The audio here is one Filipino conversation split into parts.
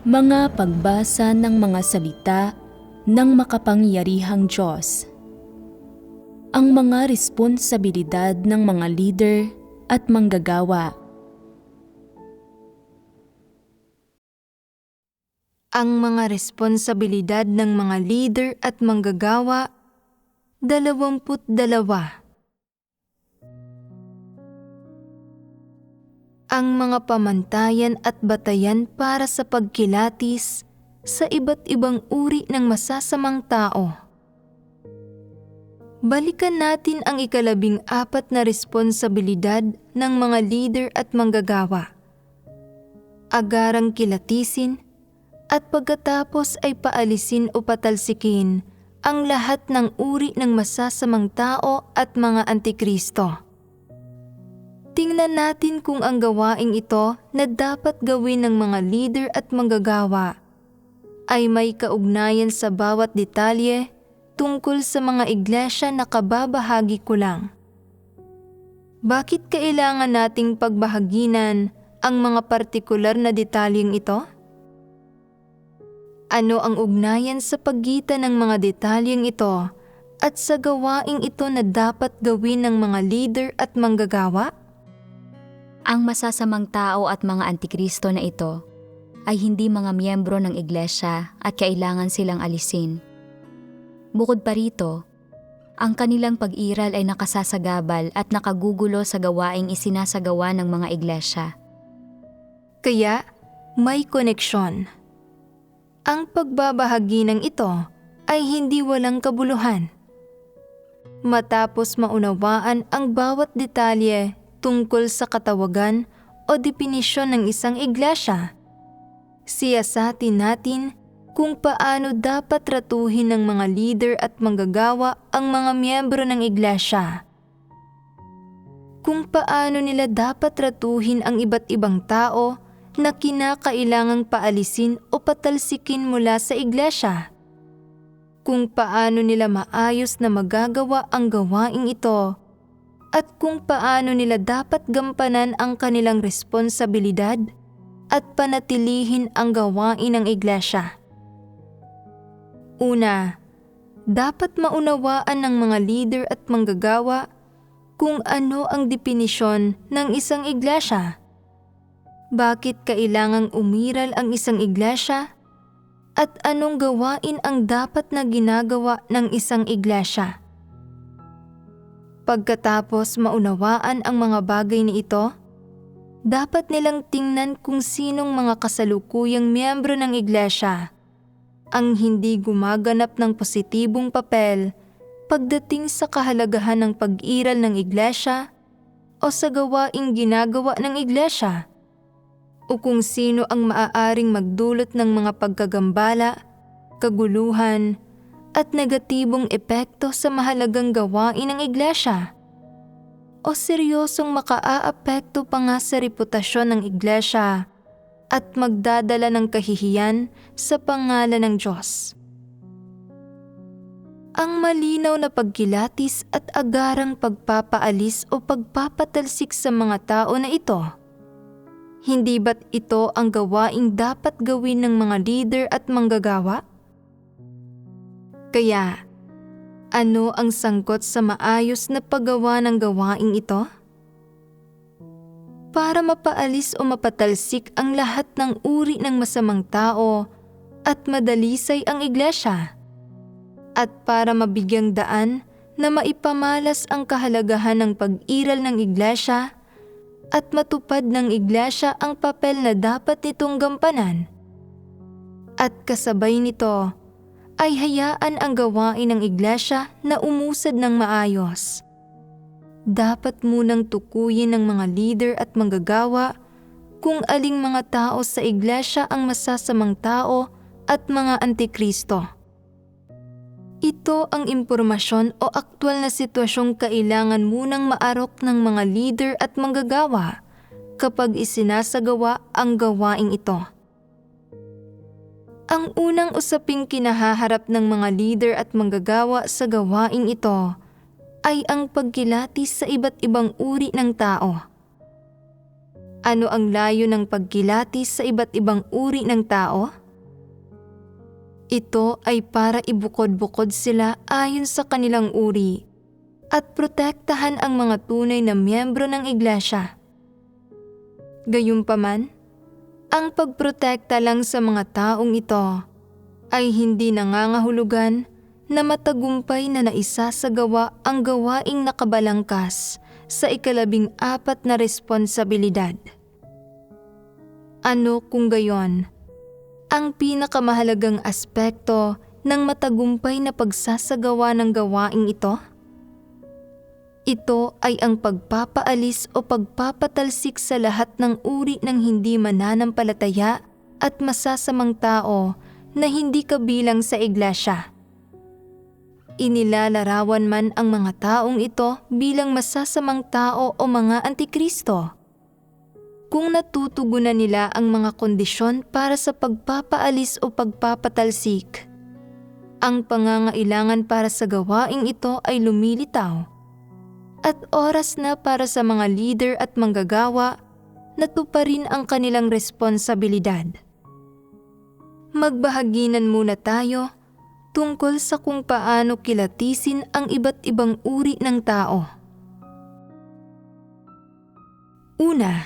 Mga pagbasa ng mga salita ng makapangyarihang Diyos. Ang mga responsibilidad ng mga leader at manggagawa. Ang mga responsibilidad ng mga leader at manggagawa, 22. Ang mga pamantayan at batayan para sa pagkilatis sa iba't ibang uri ng masasamang tao. Balikan natin ang 14 na responsibilidad ng mga leader at manggagawa. Agarang kilatisin at pagkatapos ay paalisin o patalsikin ang lahat ng uri ng masasamang tao at mga antikristo. Tingnan natin kung ang gawaing ito na dapat gawin ng mga leader at manggagawa ay may kaugnayan sa bawat detalye tungkol sa mga iglesia na kababahagi ko lang. Bakit kailangan nating pagbahaginan ang mga partikular na detalyeng ito? Ano ang ugnayan sa pagitan ng mga detalyeng ito at sa gawaing ito na dapat gawin ng mga leader at manggagawa? Ang masasamang tao at mga antikristo na ito ay hindi mga miyembro ng iglesia at kailangan silang alisin. Bukod pa rito, ang kanilang pag-iral ay nakasasagabal at nakagugulo sa gawaing isinasagawa ng mga iglesia. Kaya may koneksyon. Ang pagbabahagi ng ito ay hindi walang kabuluhan. Matapos maunawaan ang bawat detalye tungkol sa katawagan o definisyon ng isang iglesia, siyasatin natin kung paano dapat tratuhin ng mga leader at manggagawa ang mga miyembro ng iglesia. Kung paano nila dapat tratuhin ang iba't ibang tao na kinakailangang paalisin o patalsikin mula sa iglesia. Kung paano nila maayos na magagawa ang gawaing ito at kung paano nila dapat gampanan ang kanilang responsibilidad at panatilihin ang gawain ng iglesia. Una, dapat maunawaan ng mga leader at manggagawa kung ano ang definisyon ng isang iglesia. Bakit kailangang umiral ang isang iglesia? At anong gawain ang dapat na ginagawa ng isang iglesia? Pagkatapos maunawaan ang mga bagay na ito, dapat nilang tingnan kung sinong mga kasalukuyang miyembro ng iglesia ang hindi gumaganap ng positibong papel pagdating sa kahalagahan ng pag-iral ng iglesia o sa gawaing ginagawa ng iglesia, o kung sino ang maaaring magdulot ng mga pagkagambala, kaguluhan, at negatibong epekto sa mahalagang gawain ng iglesia, o seryosong makaaapekto pa nga sa reputasyon ng iglesia at magdadala ng kahihiyan sa pangalan ng Diyos. Ang malinaw na pagkilatis at agarang pagpapaalis o pagpapatalsik sa mga tao na ito, hindi ba't ito ang gawaing dapat gawin ng mga leader at manggagawa? Kaya, ano ang sangkot sa maayos na paggawa ng gawaing ito? Para mapaalis o mapatalsik ang lahat ng uri ng masamang tao at madalisay ang iglesia, at para mabigyang daan na maipamalas ang kahalagahan ng pag-iral ng iglesia at matupad ng iglesia ang papel na dapat nitong gampanan. At kasabay nito ay hayaan ang gawain ng iglesia na umusad ng maayos. Dapat munang tukuyin ng mga leader at manggagawa kung aling mga tao sa iglesia ang masasamang tao at mga antikristo. Ito ang impormasyon o aktwal na sitwasyong kailangan munang maarok ng mga leader at manggagawa kapag isinasagawa ang gawaing ito. Ang unang usaping kinahaharap ng mga leader at manggagawa sa gawaing ito ay ang pagkilatis sa iba't ibang uri ng tao. Ano ang layo ng pagkilatis sa iba't ibang uri ng tao? Ito ay para ibukod-bukod sila ayon sa kanilang uri at protektahan ang mga tunay na miyembro ng iglesia. Gayunpaman, ang pagprotekta lang sa mga taong ito ay hindi nangangahulugan na matagumpay na naisasagawa ang gawaing nakabalangkas sa 14 na responsibilidad. Ano kung gayon? Ang pinakamahalagang aspekto ng matagumpay na pagsasagawa ng gawaing ito? Ito ay ang pagpapaalis o pagpapatalsik sa lahat ng uri ng hindi mananampalataya at masasamang tao na hindi kabilang sa iglesia. Inilalarawan man ang mga taong ito bilang masasamang tao o mga antikristo. Kung natutugunan nila ang mga kondisyon para sa pagpapaalis o pagpapatalsik, ang pangangailangan para sa gawaing ito ay lumilitaw at oras na para sa mga leader at manggagawa na tuparin ang kanilang responsibilidad. Magbahaginan muna tayo tungkol sa kung paano kilatisin ang iba't ibang uri ng tao. Una,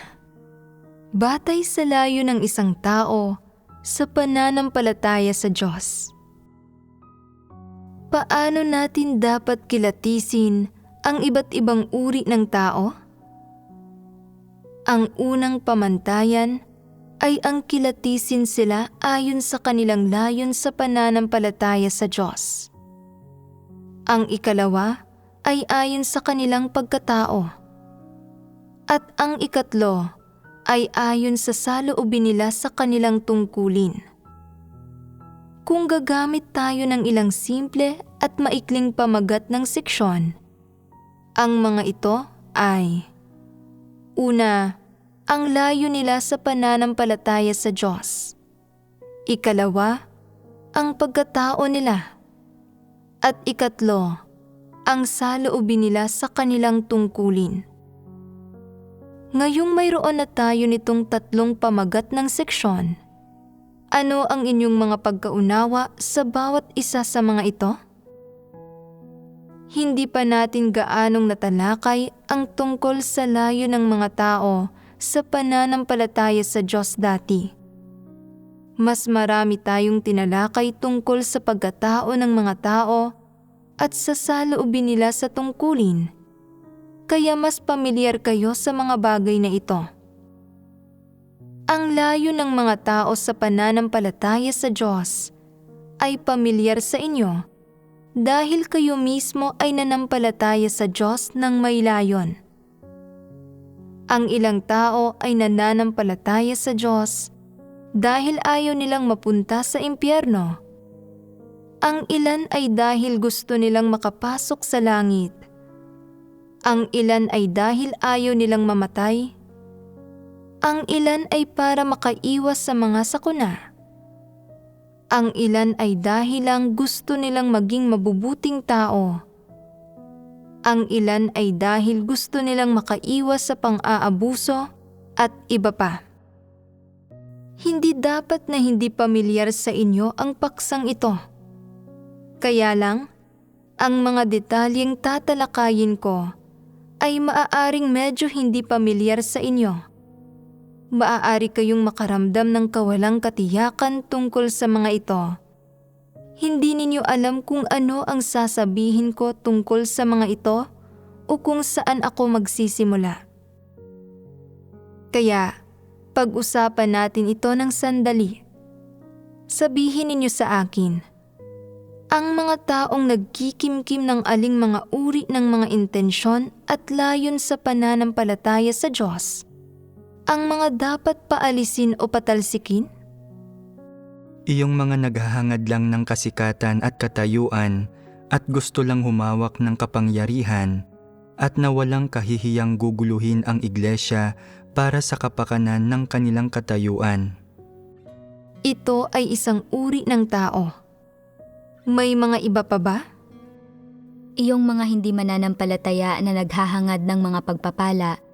batay sa layo ng isang tao sa pananampalataya sa Diyos. Paano natin dapat kilatisin ang iba't ibang uri ng tao? Ang unang pamantayan ay ang kilatisin sila ayon sa kanilang layon sa pananampalataya sa Diyos. Ang ikalawa ay ayon sa kanilang pagkatao. At ang ikatlo ay ayon sa saloobin nila sa kanilang tungkulin. Kung gagamit tayo ng ilang simple at maikling pamagat ng seksyon, ang mga ito ay: una, ang layo nila sa pananampalataya sa Diyos. Ikalawa, ang pagkatao nila. At ikatlo, ang saloobin nila sa kanilang tungkulin. Ngayong mayroon na tayo nitong 3 pamagat ng seksyon, ano ang inyong mga pagkaunawa sa bawat isa sa mga ito? Hindi pa natin gaanong natalakay ang tungkol sa layo ng mga tao sa pananampalataya sa Diyos dati. Mas marami tayong tinalakay tungkol sa pagkatao ng mga tao at sa saloobin nila sa tungkulin. Kaya mas pamilyar kayo sa mga bagay na ito. Ang layo ng mga tao sa pananampalataya sa Diyos ay pamilyar sa inyo dahil kayo mismo ay nanampalataya sa Diyos ng may layon. Ang ilang tao ay nananampalataya sa Diyos dahil ayaw nilang mapunta sa impyerno. Ang ilan ay dahil gusto nilang makapasok sa langit. Ang ilan ay dahil ayaw nilang mamatay. Ang ilan ay para makaiwas sa mga sakuna. Ang ilan ay dahil lang gusto nilang maging mabubuting tao. Ang ilan ay dahil gusto nilang makaiwas sa pang-aabuso at iba pa. Hindi dapat na hindi pamilyar sa inyo ang paksang ito. Kaya lang, ang mga detalyeng tatalakayin ko ay maaaring medyo hindi pamilyar sa inyo. Maaari kayong makaramdam ng kawalang katiyakan tungkol sa mga ito. Hindi ninyo alam kung ano ang sasabihin ko tungkol sa mga ito o kung saan ako magsisimula. Kaya, pag-usapan natin ito ng sandali. Sabihin ninyo sa akin, ang mga taong nagkikimkim ng aling mga uri ng mga intensyon at layon sa pananampalataya sa Diyos, ang mga dapat paalisin o patalsikin? Iyong mga naghahangad lang ng kasikatan at katayuan at gusto lang humawak ng kapangyarihan at na walang kahihiyang guguluhin ang iglesia para sa kapakanan ng kanilang katayuan. Ito ay isang uri ng tao. May mga iba pa ba? Iyong mga hindi mananampalataya na naghahangad ng mga pagpapala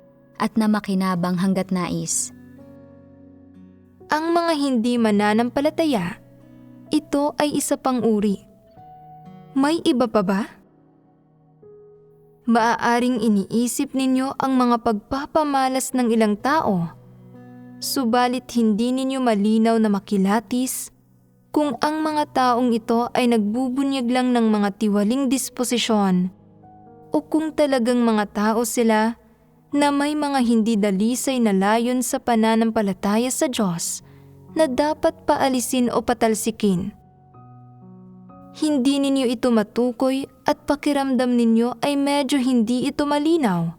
at na makinabang hanggat nais. Ang mga hindi mananampalataya, ito ay isa pang uri. May iba pa ba? Maaaring iniisip ninyo ang mga pagpapamalas ng ilang tao, subalit hindi ninyo malinaw na makilatis kung ang mga taong ito ay nagbubunyag lang ng mga tiwaling disposisyon o kung talagang mga tao sila na may mga hindi dalisay na layon sa pananampalataya sa Diyos na dapat paalisin o patalsikin. Hindi ninyo ito matukoy at pakiramdam ninyo ay medyo hindi ito malinaw,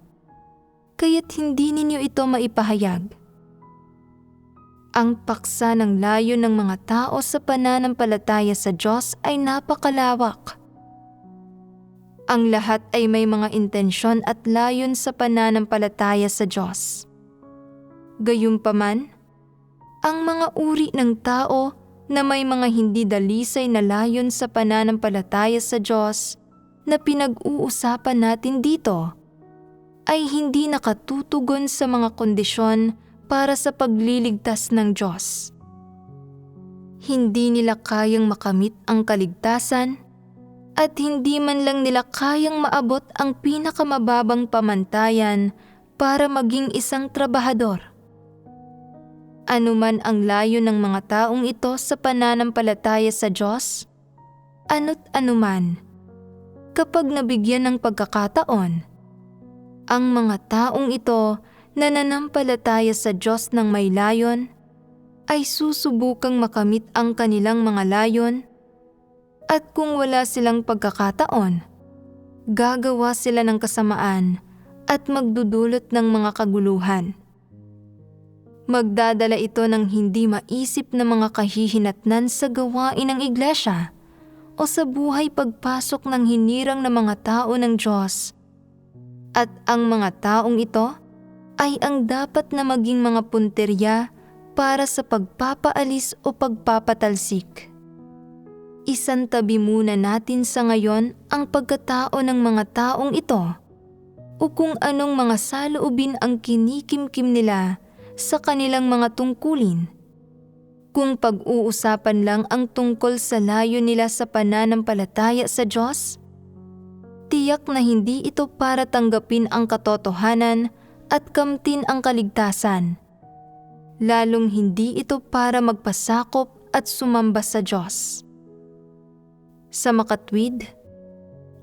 kaya't hindi ninyo ito maipahayag. Ang paksa ng layon ng mga tao sa pananampalataya sa Diyos ay napakalawak. Ang lahat ay may mga intensyon at layon sa pananampalataya sa Diyos. Gayunpaman, ang mga uri ng tao na may mga hindi dalisay na layon sa pananampalataya sa Diyos na pinag-uusapan natin dito ay hindi nakatutugon sa mga kondisyon para sa pagliligtas ng Diyos. Hindi nila kayang makamit ang kaligtasan at hindi man lang nila kayang maabot ang pinakamababang pamantayan para maging isang trabahador. Anuman ang layo ng mga taong ito sa pananampalataya sa Diyos, ano't anuman, kapag nabigyan ng pagkakataon, ang mga taong ito na nananampalataya sa Diyos ng may layon ay susubukang makamit ang kanilang mga layon. At kung wala silang pagkakataon, gagawa sila ng kasamaan at magdudulot ng mga kaguluhan. Magdadala ito ng hindi maisip na mga kahihinatnan sa gawain ng iglesia o sa buhay pagpasok ng hinirang na mga tao ng Diyos. At ang mga taong ito ay ang dapat na maging mga punterya para sa pagpapaalis o pagpapatalsik. Isantabi muna natin sa ngayon ang pagkatao ng mga taong ito o kung anong mga saloobin ang kinikimkim nila sa kanilang mga tungkulin. Kung pag-uusapan lang ang tungkol sa layo nila sa pananampalataya sa Diyos, tiyak na hindi ito para tanggapin ang katotohanan at kamtin ang kaligtasan. Lalong hindi ito para magpasakop at sumamba sa Diyos. Sa makatwid,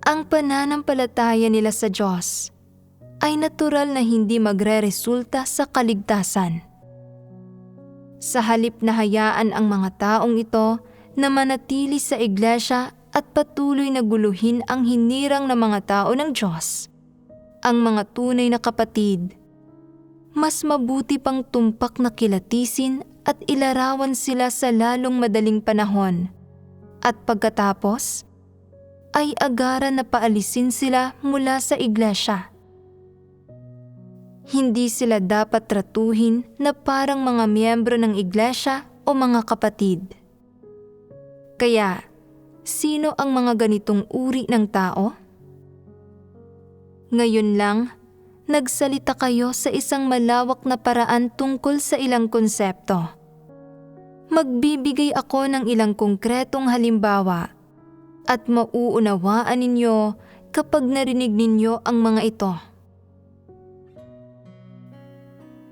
ang pananampalataya nila sa Diyos ay natural na hindi magre-resulta sa kaligtasan. Sa halip na hayaan ang mga taong ito na manatili sa iglesia at patuloy na guluhin ang hinirang na mga tao ng Diyos, ang mga tunay na kapatid, mas mabuti pang tumpak na kilatisin at ilarawan sila sa lalong madaling panahon. At pagkatapos, ay agaran na paalisin sila mula sa iglesia. Hindi sila dapat tratuhin na parang mga miyembro ng iglesia o mga kapatid. Kaya, sino ang mga ganitong uri ng tao? Ngayon lang, nagsalita kayo sa isang malawak na paraan tungkol sa ilang konsepto. Magbibigay ako ng ilang konkretong halimbawa at mauunawaan ninyo kapag narinig ninyo ang mga ito.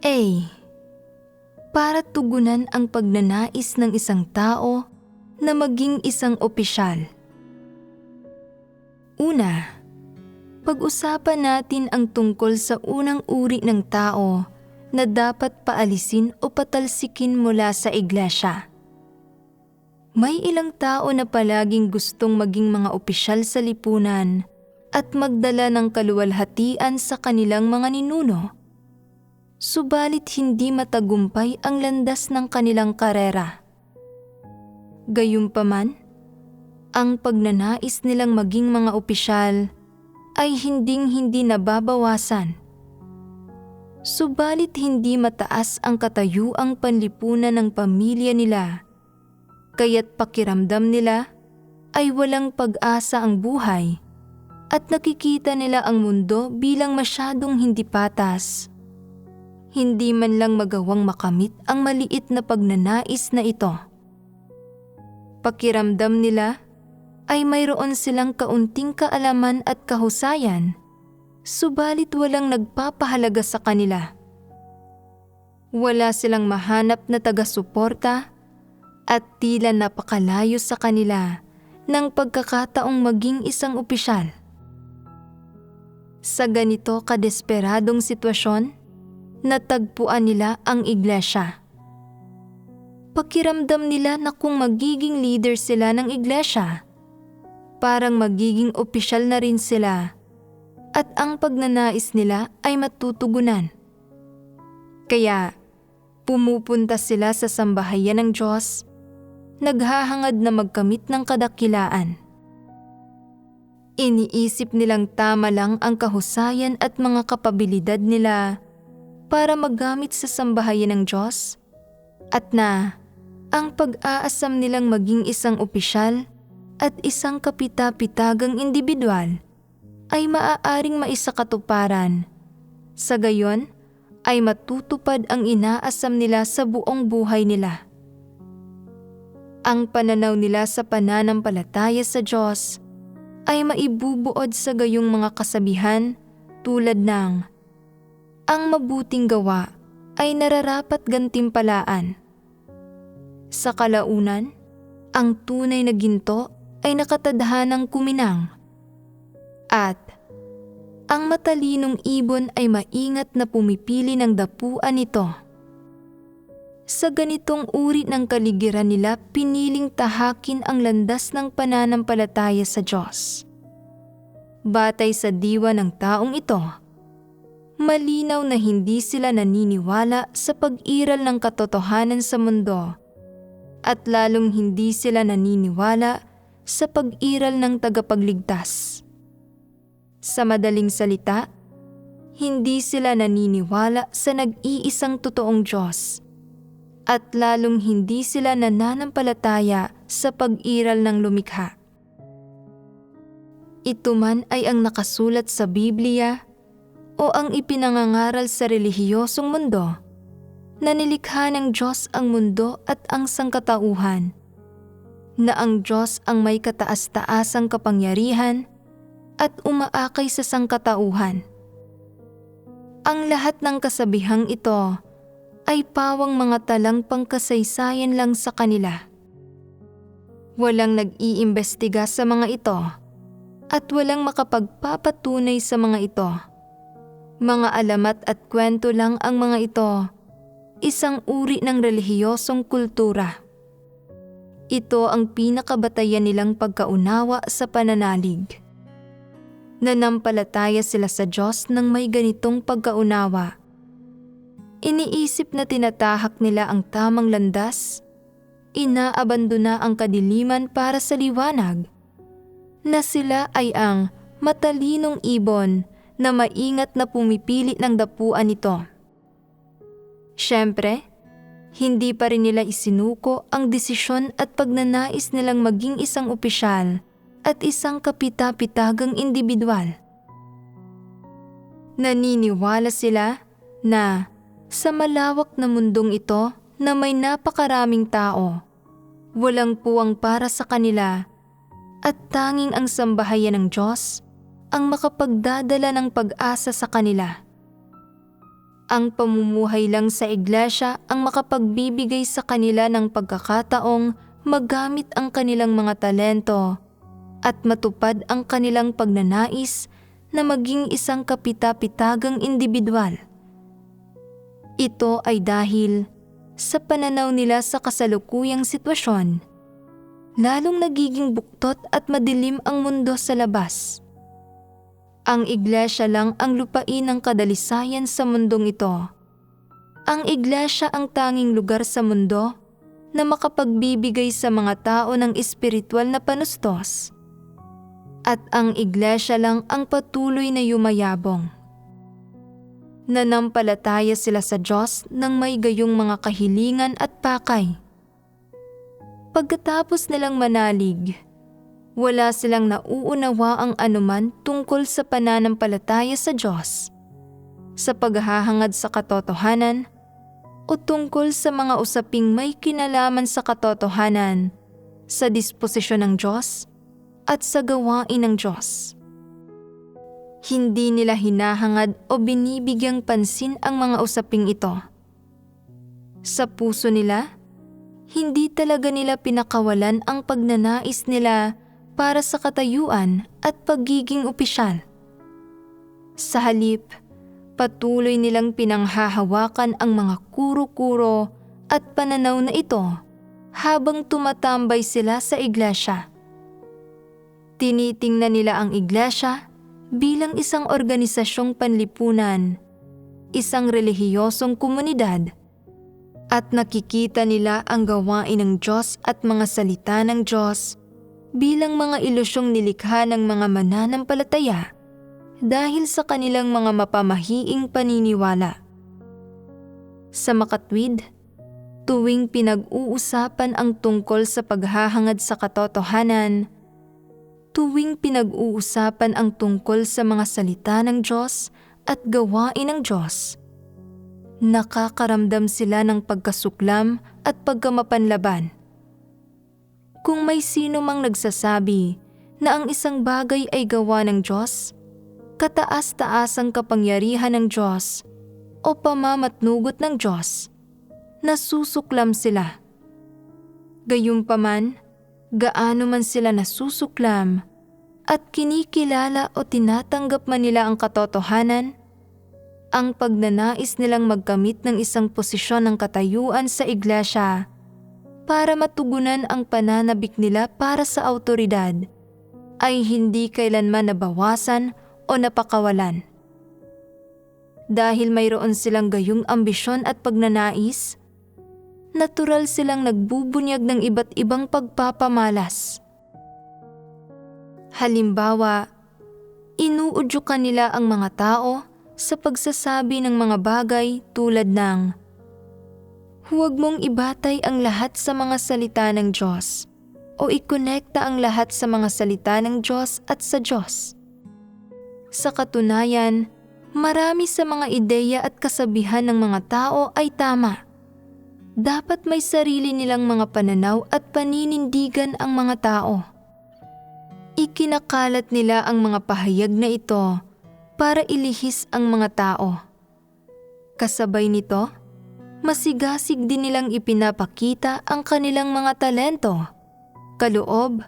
A. Para tugunan ang pagnanais ng isang tao na maging isang opisyal. Una, pag-usapan natin ang tungkol sa unang uri ng tao na dapat paalisin o patalsikin mula sa iglesia. May ilang tao na palaging gustong maging mga opisyal sa lipunan at magdala ng kaluwalhatian sa kanilang mga ninuno. Subalit hindi matagumpay ang landas ng kanilang karera. Gayunpaman, ang pagnanais nilang maging mga opisyal ay hinding-hindi nababawasan. Subalit hindi mataas ang katayuang panlipunan ng pamilya nila, kaya't pakiramdam nila ay walang pag-asa ang buhay at nakikita nila ang mundo bilang masyadong hindi patas. hindi man lang magawang makamit ang maliit na pagnanais na ito. Pakiramdam nila ay mayroon silang kaunting kaalaman at kahusayan, subalit walang nagpapahalaga sa kanila. Wala silang mahanap na taga-suporta at tila napakalayo sa kanila ng pagkakataong maging isang opisyal. Sa ganito kadesperadong sitwasyon, natagpuan nila ang iglesia. Pakiramdam nila na kung magiging leader sila ng iglesia, parang magiging opisyal na rin sila at ang pagnanais nila ay matutugunan. Kaya pumupunta sila sa sambahayan ng Diyos, naghahangad na magkamit ng kadakilaan. Iniisip nilang tama lang ang kahusayan at mga kapabilidad nila para magamit sa sambahayan ng Diyos at na ang pag-aasam nilang maging isang opisyal at isang kapita-pitagang individual ay maaaring maisakatuparan. Sa gayon ay matutupad ang inaasam nila sa buong buhay nila. Ang pananaw nila sa pananampalataya sa Diyos ay maibubuod sa gayong mga kasabihan tulad ng ang mabuting gawa ay nararapat gantimpalaan. Sa kalaunan, ang tunay na ginto ay nakatadhanang kuminang. At ang matalinong ibon ay maingat na pumipili ng dapuan nito. Sa ganitong uri ng kaligiran nila, piniling tahakin ang landas ng pananampalataya sa Diyos. Batay sa diwa ng taong ito, malinaw na hindi sila naniniwala sa pag-iral ng katotohanan sa mundo at lalong hindi sila naniniwala sa pag-iral ng tagapagligtas. Sa madaling salita, hindi sila naniniwala sa nag-iisang totoong Diyos at lalong hindi sila nananampalataya sa pag-iral ng lumikha. Ito man ay ang nakasulat sa Biblia o ang ipinangangaral sa relihiyosong mundo na nilikha ng Diyos ang mundo at ang sangkatauhan, na ang Diyos ang may kataas-taasang kapangyarihan at umaakay sa sangkatauhan. Ang lahat ng kasabihang ito ay pawang mga talang pangkasaysayan lang sa kanila. Walang nag-iimbestiga sa mga ito at walang makapagpapatunay sa mga ito. Mga alamat at kwento lang ang mga ito, isang uri ng relihiyosong kultura. Ito ang pinakabatayan nilang pagkaunawa sa pananalig. Nanampalataya sila sa Diyos ng may ganitong pagkaunawa. Iniisip na tinatahak nila ang tamang landas, inaabandona ang kadiliman para sa liwanag, na sila ay ang matalinong ibon na maingat na pumipili ng dapuan nito. Siyempre, hindi pa rin nila isinuko ang desisyon at pagnanais nilang maging isang opisyal at isang kapita-pitagang individual. Naniniwala sila na sa malawak na mundong ito na may napakaraming tao, walang puwang para sa kanila at tanging ang sambahayan ng Diyos ang makapagdadala ng pag-asa sa kanila. Ang pamumuhay lang sa iglesia ang makapagbibigay sa kanila ng pagkakataong magamit ang kanilang mga talento at matupad ang kanilang pagnanais na maging isang kapita-pitagang individual. Ito ay dahil sa pananaw nila sa kasalukuyang sitwasyon, lalong nagiging buktot at madilim ang mundo sa labas. Ang iglesia lang ang lupain ng kadalisayan sa mundong ito. Ang iglesia ang tanging lugar sa mundo na makapagbibigay sa mga tao ng espiritual na panustos. At ang iglesia lang ang patuloy na yumayabong. Nanampalataya sila sa Diyos ng may gayong mga kahilingan at pakay. Pagkatapos nilang manalig, wala silang nauunawa ang anuman tungkol sa pananampalataya sa Diyos. sa paghahangad sa katotohanan, o tungkol sa mga usaping may kinalaman sa katotohanan, sa disposisyon ng Diyos at sa gawain ng Diyos. Hindi nila hinahangad o binibigyang pansin ang mga usaping ito. Sa puso nila, hindi talaga nila pinakawalan ang pagnanais nila para sa katayuan at pagiging opisyal. Sa halip, patuloy nilang pinanghahawakan ang mga kuro-kuro at pananaw na ito habang tumatambay sila sa iglesia. Tinitingnan nila ang iglesia bilang isang organisasyong panlipunan, isang relihiyosong komunidad, at nakikita nila ang gawain ng Diyos at mga salita ng Diyos bilang mga ilusyong nilikha ng mga mananampalataya dahil sa kanilang mga mapamahiing paniniwala. Sa makatwid, tuwing pinag-uusapan ang tungkol sa paghahangad sa katotohanan, tuwing pinag-uusapan ang tungkol sa mga salita ng Diyos at gawain ng Diyos, nakakaramdam sila ng pagkasuklam at pagkamapanlaban. Kung may sino mang nagsasabi na ang isang bagay ay gawa ng Diyos, kataas-taasang kapangyarihan ng Diyos o pamamatnugot ng Diyos, nasusuklam sila. Gayunpaman, gaano man sila nasusuklam at kinikilala o tinatanggap man nila ang katotohanan, ang pagnanais nilang magkamit ng isang posisyon ng katayuan sa iglesia para matugunan ang pananabik nila para sa awtoridad ay hindi kailanman nabawasan o napakawalan. Dahil mayroon silang gayong ambisyon at pagnanais, natural silang nagbubunyag ng iba't ibang pagpapamalas. Halimbawa, inuudyukan nila ang mga tao sa pagsasabi ng mga bagay tulad ng, "Huwag mong ibatay ang lahat sa mga salita ng Diyos," o ikonekta ang lahat sa mga salita ng Diyos at sa Diyos. Sa katunayan, marami sa mga ideya at kasabihan ng mga tao ay tama. Dapat may sarili nilang mga pananaw at paninindigan ang mga tao. Ikinakalat nila ang mga pahayag na ito para ilihis ang mga tao. Kasabay nito, masigasig din nilang ipinapakita ang kanilang mga talento, kaloob,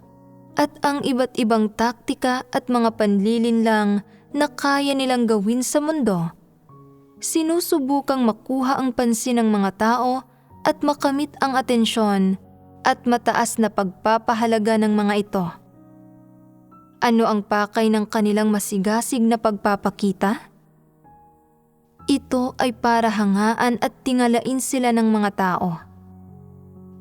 at ang iba't ibang taktika at mga panlilinlang na kaya nilang gawin sa mundo. Sinusubukang makuha ang pansin ng mga tao at makamit ang atensyon at mataas na pagpapahalaga ng mga ito. Ano ang pakay ng kanilang masigasig na pagpapakita? Ito ay para hangaan at tingalain sila ng mga tao.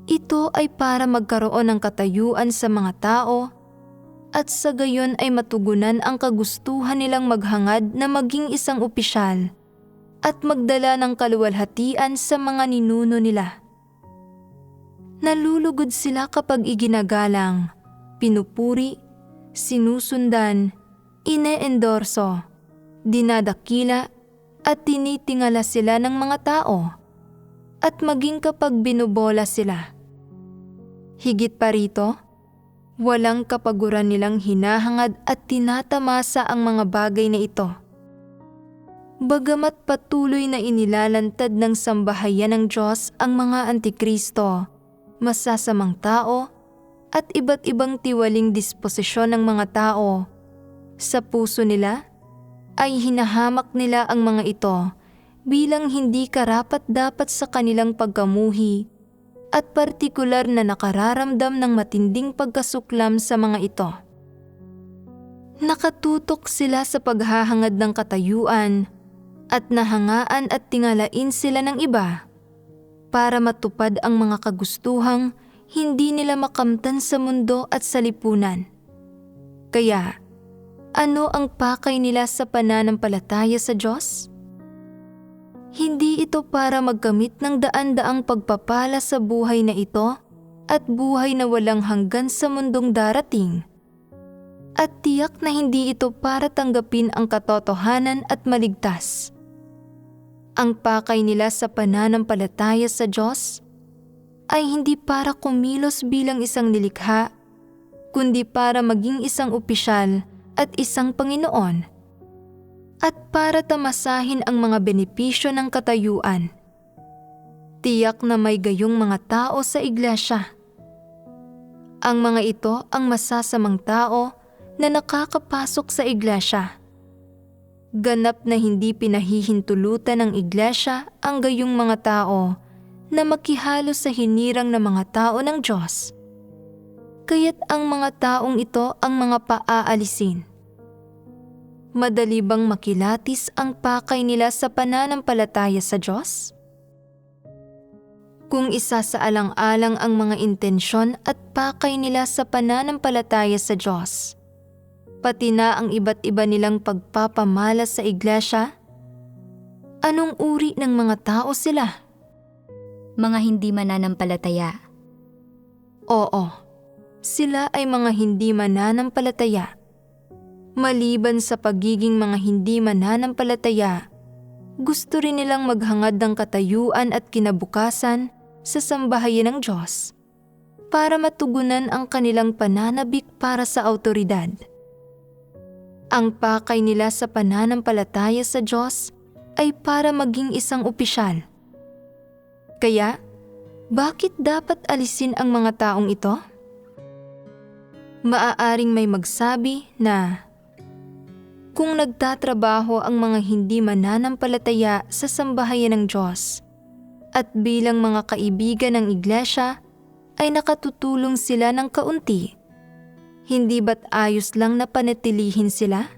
Ito ay para magkaroon ng katayuan sa mga tao at sa gayon ay matugunan ang kagustuhan nilang maghangad na maging isang opisyal at magdala ng kaluwalhatian sa mga ninuno nila. Nalulugod sila kapag iginagalang, pinupuri, sinusundan, ine-endorso, dinadakila at tinitingala sila ng mga tao, at maging kapag binubola sila. Higit pa rito, walang kapaguran nilang hinahangad at tinatamasa ang mga bagay na ito. Bagamat patuloy na inilalantad ng sambahayan ng Diyos ang mga antikristo, masasamang tao, at iba't ibang tiwaling disposisyon ng mga tao, sa puso nila ay hinahamak nila ang mga ito bilang hindi karapat-dapat sa kanilang pagkamuhi at partikular na nakararamdam ng matinding pagkasuklam sa mga ito. Nakatutok sila sa paghahangad ng katayuan at nahangaan at tingalain sila ng iba para matupad ang mga kagustuhang hindi nila makamtan sa mundo at sa lipunan. Kaya, ano ang pakay nila sa pananampalataya sa Diyos? Hindi ito para magkamit ng daan-daang pagpapala sa buhay na ito at buhay na walang hanggan sa mundong darating. At tiyak na hindi ito para tanggapin ang katotohanan at maligtas. Ang pakay nila sa pananampalataya sa Diyos ay hindi para kumilos bilang isang nilikha, kundi para maging isang opisyal at isang Panginoon, at para tamasahin ang mga benepisyo ng katayuan. Tiyak na may gayong mga tao sa iglesia. Ang mga ito ang masasamang tao na nakakapasok sa iglesia. Ganap na hindi pinahihintulutan ng iglesia ang gayong mga tao na makihalo sa hinirang ng mga tao ng Diyos. Kaya't ang mga taong ito ang mga paaalisin. Madali bang makilatis ang pakay nila sa pananampalataya sa Diyos? Kung isa sa alang-alang ang mga intensyon at pakay nila sa pananampalataya sa Diyos, pati na ang iba't iba nilang pagpapamalas sa iglesia, anong uri ng mga tao sila? Mga hindi mananampalataya. Oo, sila ay mga hindi mananampalataya. Maliban sa pagiging mga hindi mananampalataya, gusto rin nilang maghangad ng katayuan at kinabukasan sa sambahayan ng Diyos para matugunan ang kanilang pananabik para sa awtoridad. Ang pakay nila sa pananampalataya sa Diyos ay para maging isang opisyal. Kaya, bakit dapat alisin ang mga taong ito? Maaaring may magsabi na kung nagtatrabaho ang mga hindi mananampalataya sa sambahayan ng Diyos at bilang mga kaibigan ng iglesia ay nakatutulong sila ng kaunti, hindi ba't ayos lang na panatilihin sila?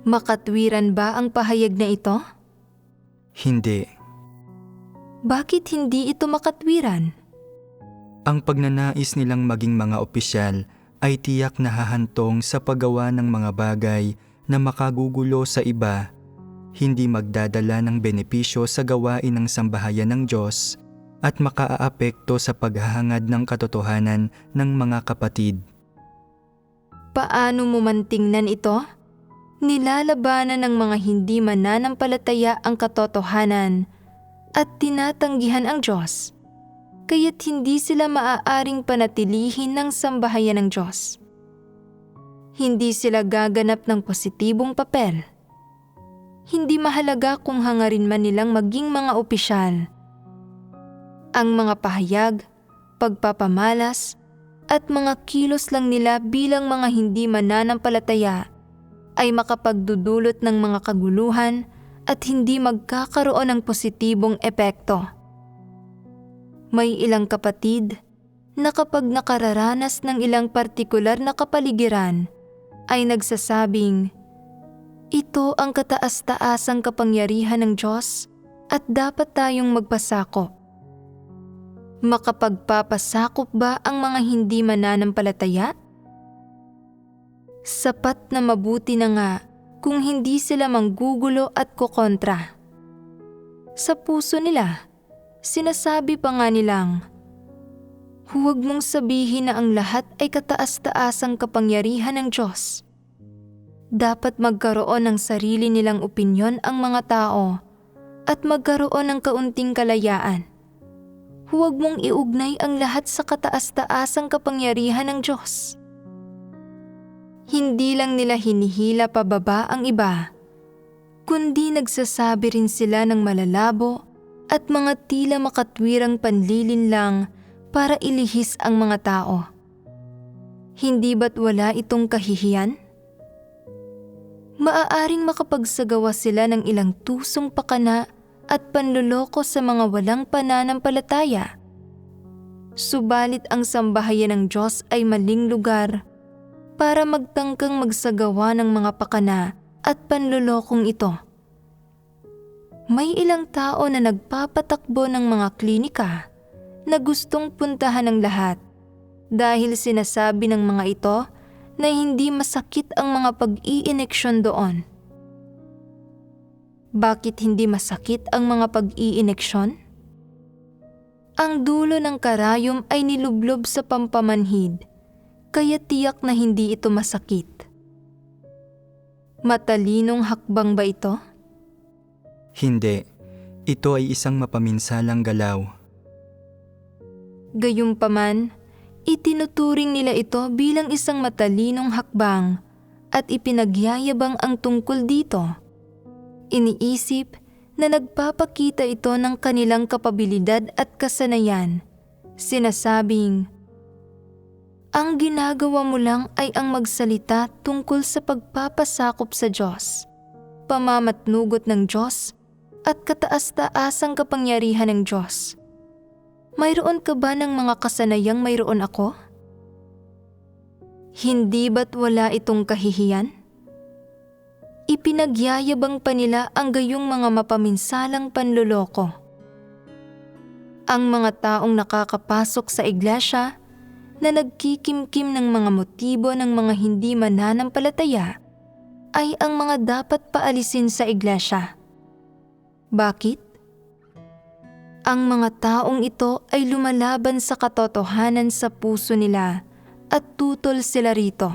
Makatwiran ba ang pahayag na ito? Hindi. Bakit hindi ito makatwiran? Ang pagnanais nilang maging mga opisyal ay tiyak na hahantong sa paggawa ng mga bagay na makagugulo sa iba, hindi magdadala ng benepisyo sa gawain ng sambahayan ng Diyos at makaaapekto sa paghahangad ng katotohanan ng mga kapatid. Paano mo man tingnan ito? Nilalabanan ng mga hindi mananampalataya ang katotohanan at tinatanggihan ang Diyos, kaya't hindi sila maaaring panatilihin ng sambahayan ng Diyos. Hindi sila gaganap ng positibong papel. Hindi mahalaga kung hangarin man nilang maging mga opisyal. Ang mga pahayag, pagpapamalas, at mga kilos lang nila bilang mga hindi mananampalataya ay makapagdudulot ng mga kaguluhan at hindi magkakaroon ng positibong epekto. May ilang kapatid na kapag nakararanas ng ilang partikular na kapaligiran ay nagsasabing, ito ang kataas-taasang kapangyarihan ng Diyos at dapat tayong magpasakop. Makapagpapasakop ba ang mga hindi mananampalataya? Sapat na mabuti na nga kung hindi sila manggugulo at kukontra. Sa puso nila, sinasabi pa nga nilang, huwag mong sabihin na ang lahat ay kataas-taasang kapangyarihan ng Diyos. Dapat magkaroon ng sarili nilang opinyon ang mga tao at magkaroon ng kaunting kalayaan. Huwag mong iugnay ang lahat sa kataas-taasang kapangyarihan ng Diyos. Hindi lang nila hinihila pababa ang iba, kundi nagsasabi rin sila ng malalabo at mga tila makatwirang panlilin lang para ilihis ang mga tao. Hindi ba't wala itong kahihiyan? Maaaring makapagsagawa sila ng ilang tusong pakana at panluloko sa mga walang pananampalataya. Subalit ang sambahayan ng Diyos ay maling lugar para magtangkang magsagawa ng mga pakana at panlulokong ito. May ilang tao na nagpapatakbo ng mga klinika na gustong puntahan ng lahat dahil sinasabi ng mga ito na hindi masakit ang mga pag-iineksyon doon. Bakit hindi masakit ang mga pag-iineksyon? Ang dulo ng karayom ay nilublob sa pampamanhid, kaya tiyak na hindi ito masakit. Matalinong hakbang ba ito? Hindi, ito ay isang mapaminsalang galaw. Gayunpaman, itinuturing nila ito bilang isang matalinong hakbang at ipinagyayabang ang tungkol dito. Iniisip na nagpapakita ito ng kanilang kapabilidad at kasanayan. Sinasabing, ang ginagawa mo lang ay ang magsalita tungkol sa pagpapasakop sa Diyos, pamamatnugot ng Diyos, at kataas-taasang kapangyarihan ng Diyos. Mayroon ka ba ng mga kasanayang mayroon ako? Hindi ba't wala itong kahihiyan? Ipinagyayabang pa nila ang gayong mga mapaminsalang panloloko. Ang mga taong nakakapasok sa iglesia na nagkikimkim ng mga motibo ng mga hindi mananampalataya ay ang mga dapat paalisin sa iglesia. Bakit? Ang mga taong ito ay lumalaban sa katotohanan sa puso nila at tutol sila rito.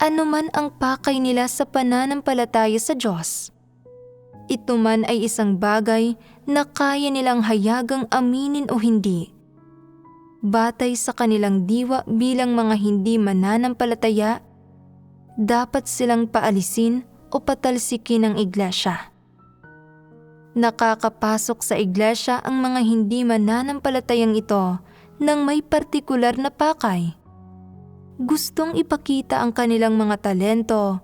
Ano man ang pakay nila sa pananampalataya sa Diyos, ito man ay isang bagay na kaya nilang hayagang aminin o hindi. Batay sa kanilang diwa bilang mga hindi mananampalataya, dapat silang paalisin o patalsikin ng iglesia. Nakakapasok sa iglesia ang mga hindi mananampalatayang ito ng may partikular na pakay. Gustong ipakita ang kanilang mga talento,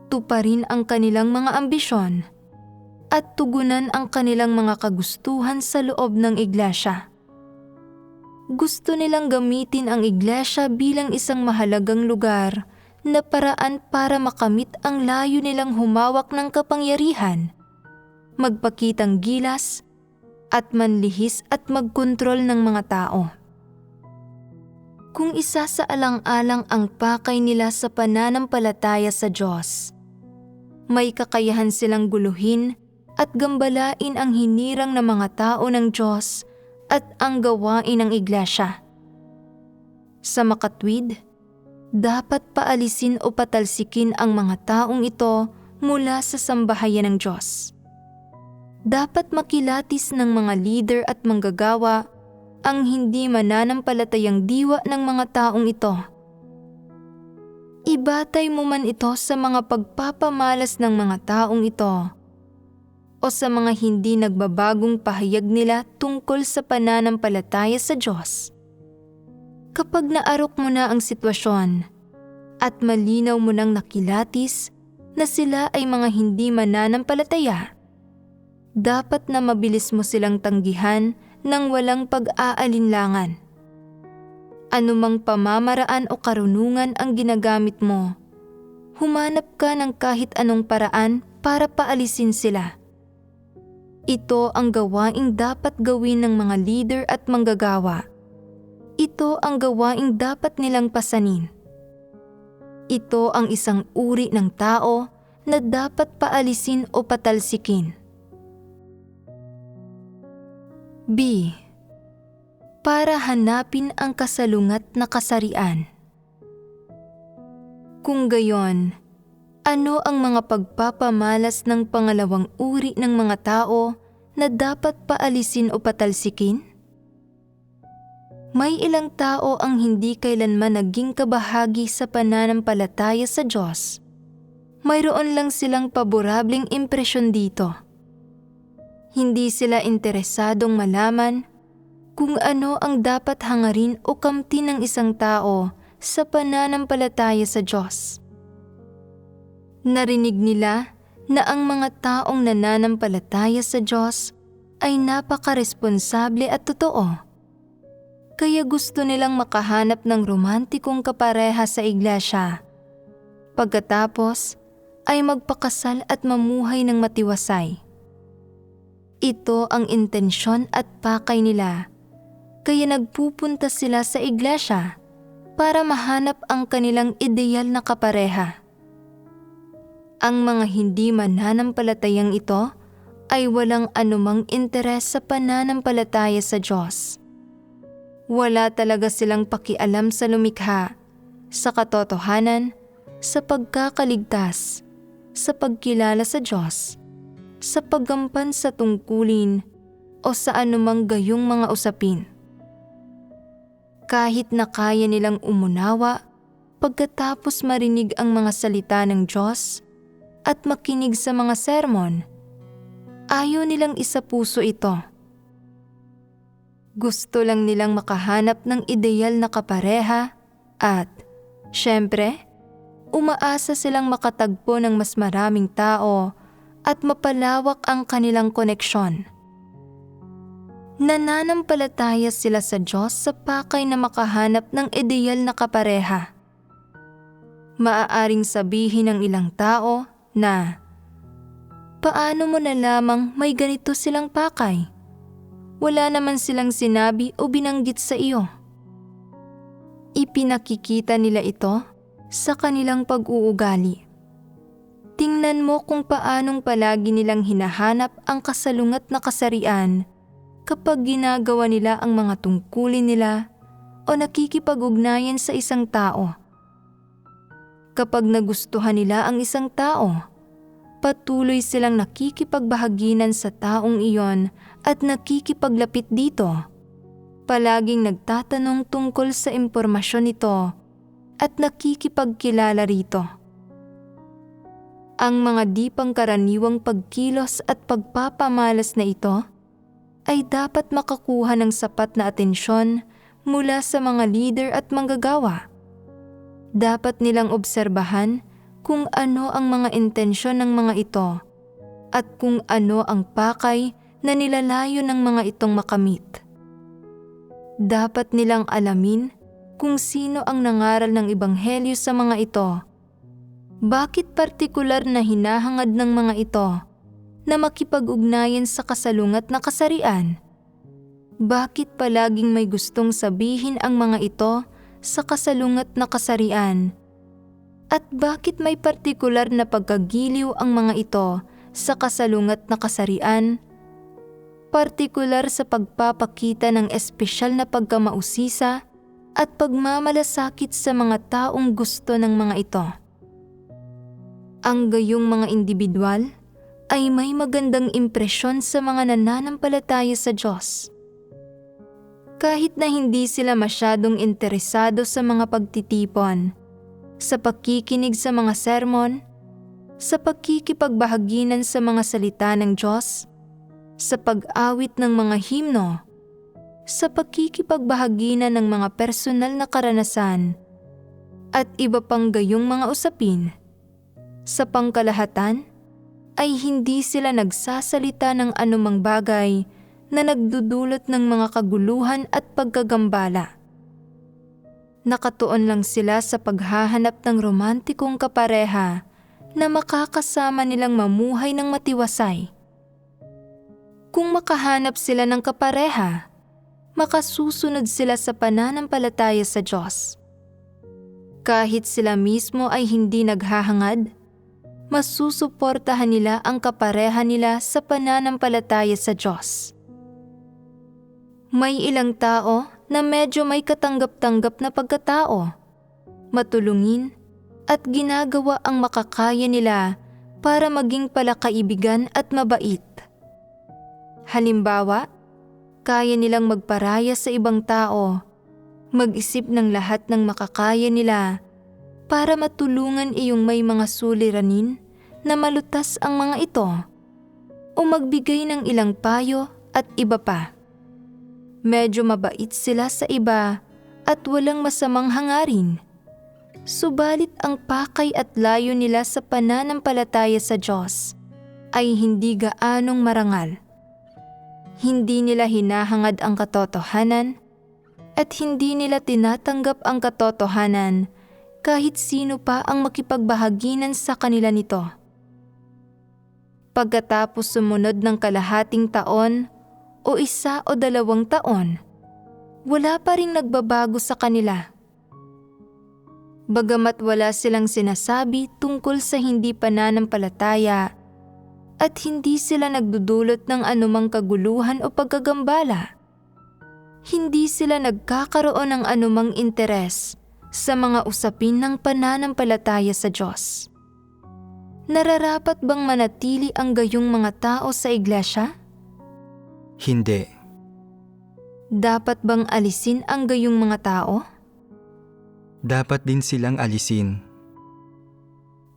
tuparin ang kanilang mga ambisyon, at tugunan ang kanilang mga kagustuhan sa loob ng iglesia. Gusto nilang gamitin ang iglesia bilang isang mahalagang lugar na paraan para makamit ang layo nilang humawak ng kapangyarihan, magpakitang gilas, at manlihis at magkontrol ng mga tao. Kung isa sa alang-alang ang pakay nila sa pananampalataya sa Diyos, may kakayahan silang guluhin at gambalain ang hinirang ng mga tao ng Diyos at ang gawain ng iglesia. Sa makatwid, dapat paalisin o patalsikin ang mga taong ito mula sa sambahayan ng Diyos. Dapat makilatis ng mga leader at manggagawa ang hindi mananampalatayang diwa ng mga taong ito. Ibatay mo man ito sa mga pagpapamalas ng mga taong ito o sa mga hindi nagbabagong pahayag nila tungkol sa pananampalataya sa Diyos. Kapag naarok mo na ang sitwasyon at malinaw mo nang nakilatis na sila ay mga hindi mananampalataya, dapat na mabilis mo silang tanggihan nang walang pag-aalinlangan. Anumang pamamaraan o karunungan ang ginagamit mo, humanap ka ng kahit anong paraan para paalisin sila. Ito ang gawaing dapat gawin ng mga leader at manggagawa. Ito ang gawaing dapat nilang pasanin. Ito ang isang uri ng tao na dapat paalisin o patalsikin. B. Para hanapin ang kasalungat na kasarian. Kung gayon, ano ang mga pagpapamalas ng pangalawang uri ng mga tao na dapat paalisin o patalsikin? May ilang tao ang hindi kailanman naging kabahagi sa pananampalataya sa Diyos. Mayroon lang silang paborableng impresyon dito. Hindi sila interesadong malaman kung ano ang dapat hangarin o kamtin ng isang tao sa pananampalataya sa Diyos. Narinig nila na ang mga taong nananampalataya sa Diyos ay napakaresponsable at totoo. Kaya gusto nilang makahanap ng romantikong kapareha sa iglesia. Pagkatapos ay magpakasal at mamuhay ng matiwasay. Ito ang intensyon at pakay nila, kaya nagpupunta sila sa iglesia para mahanap ang kanilang ideal na kapareha. Ang mga hindi mananampalatayang ito ay walang anumang interes sa pananampalataya sa Diyos. Wala talaga silang pakialam sa lumikha, sa katotohanan, sa pagkakaligtas, sa pagkilala sa Diyos, sa paggampan sa tungkulin o sa anumang gayong mga usapin. Kahit na kaya nilang umunawa pagkatapos marinig ang mga salita ng Diyos at makinig sa mga sermon, ayaw nilang isapuso ito. Gusto lang nilang makahanap ng ideal na kapareha at, syempre, umaasa silang makatagpo ng mas maraming tao at mapalawak ang kanilang koneksyon. Nananampalataya sila sa Diyos sa pakay na makahanap ng ideal na kapareha. Maaaring sabihin ng ilang tao na, "Paano mo na lamang may ganito silang pakay? Wala naman silang sinabi o binanggit sa iyo." Ipinakikita nila ito sa kanilang pag-uugali. Tingnan mo kung paanong palagi nilang hinahanap ang kasalungat na kasarian kapag ginagawa nila ang mga tungkulin nila o nakikipag-ugnayan sa isang tao. Kapag nagustuhan nila ang isang tao, patuloy silang nakikipagbahaginan sa taong iyon at nakikipaglapit dito. Palaging nagtatanong tungkol sa impormasyon nito at nakikipagkilala rito. Ang mga di pangkaraniwang pagkilos at pagpapamalas na ito ay dapat makakuha ng sapat na atensyon mula sa mga leader at manggagawa. Dapat nilang obserbahan kung ano ang mga intensyon ng mga ito at kung ano ang pakay na nilalayo ng mga itong makamit. Dapat nilang alamin kung sino ang nangaral ng ebanghelyo sa mga ito. Bakit partikular na hinahangad ng mga ito na makipag-ugnayan sa kasalungat na kasarian? Bakit palaging may gustong sabihin ang mga ito sa kasalungat na kasarian? At bakit may partikular na pagkagiliw ang mga ito sa kasalungat na kasarian? Partikular sa pagpapakita ng espesyal na pagkamausisa at pagmamalasakit sa mga taong gusto ng mga ito. Ang gayong mga individual ay may magandang impresyon sa mga nananampalataya sa Diyos. Kahit na hindi sila masyadong interesado sa mga pagtitipon, sa pakikinig sa mga sermon, sa pakikipagbahaginan sa mga salita ng Diyos, sa pag-awit ng mga himno, sa pakikipagbahaginan ng mga personal na karanasan, at iba pang gayong mga usapin. Sa pangkalahatan, ay hindi sila nagsasalita ng anumang bagay na nagdudulot ng mga kaguluhan at pagkagambala. Nakatuon lang sila sa paghahanap ng romantikong kapareha na makakasama nilang mamuhay ng matiwasay. Kung makahanap sila ng kapareha, makasusunod sila sa pananampalataya sa Diyos. Kahit sila mismo ay hindi naghahangad, masusuportahan nila ang kapareha nila sa pananampalataya sa Diyos. May ilang tao na medyo may katanggap-tanggap na pagkatao, matulungin at ginagawa ang makakaya nila para maging palakaibigan at mabait. Halimbawa, kaya nilang magparaya sa ibang tao, mag-isip ng lahat ng makakaya nila para matulungan iyong may mga suliranin na malutas ang mga ito o magbigay ng ilang payo at iba pa. Medyo mabait sila sa iba at walang masamang hangarin. Subalit ang pakay at layo nila sa pananampalataya sa Diyos ay hindi gaanong marangal. Hindi nila hinahangad ang katotohanan at hindi nila tinatanggap ang katotohanan kahit sino pa ang makipagbahaginan sa kanila nito. Pagkatapos sumunod ng kalahating taon o 1 o 2 taon, wala pa ring nagbabago sa kanila. Bagamat wala silang sinasabi tungkol sa hindi pananampalataya at hindi sila nagdudulot ng anumang kaguluhan o pagkagambala, hindi sila nagkakaroon ng anumang interes sa mga usapin ng pananampalataya sa Diyos. Nararapat bang manatili ang gayong mga tao sa iglesia? Hindi. Dapat bang alisin ang gayong mga tao? Dapat din silang alisin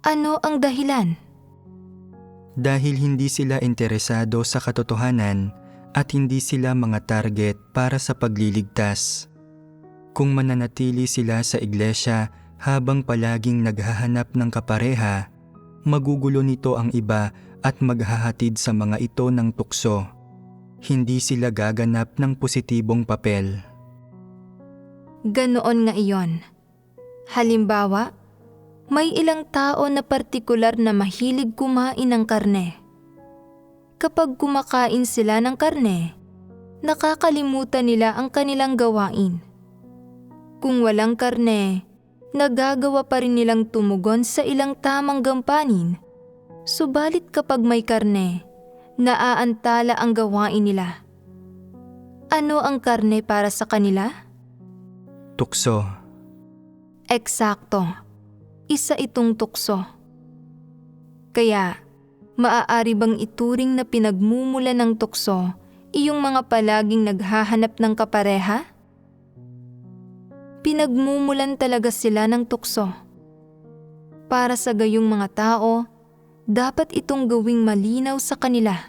Ano ang dahilan? dahil hindi sila interesado sa katotohanan at hindi sila mga target para sa pagliligtas. Kung mananatili sila sa iglesia habang palaging naghahanap ng kapareha, magugulo nito ang iba at maghahatid sa mga ito ng tukso. Hindi sila gaganap ng positibong papel. Ganoon nga iyon. Halimbawa, may ilang tao na partikular na mahilig kumain ng karne. Kapag kumakain sila ng karne, nakakalimutan nila ang kanilang gawain. Kung walang karne, nagagawa pa rin nilang tumugon sa ilang tamang gampanin. Subalit kapag may karne, naaantala ang gawain nila. Ano ang karne para sa kanila? Tukso. Eksakto. Isa itong tukso. Kaya, maaari bang ituring na pinagmumula ng tukso iyong mga palaging naghahanap ng kapareha? Pinagmumulan talaga sila ng tukso. Para sa gayong mga tao, dapat itong gawing malinaw sa kanila.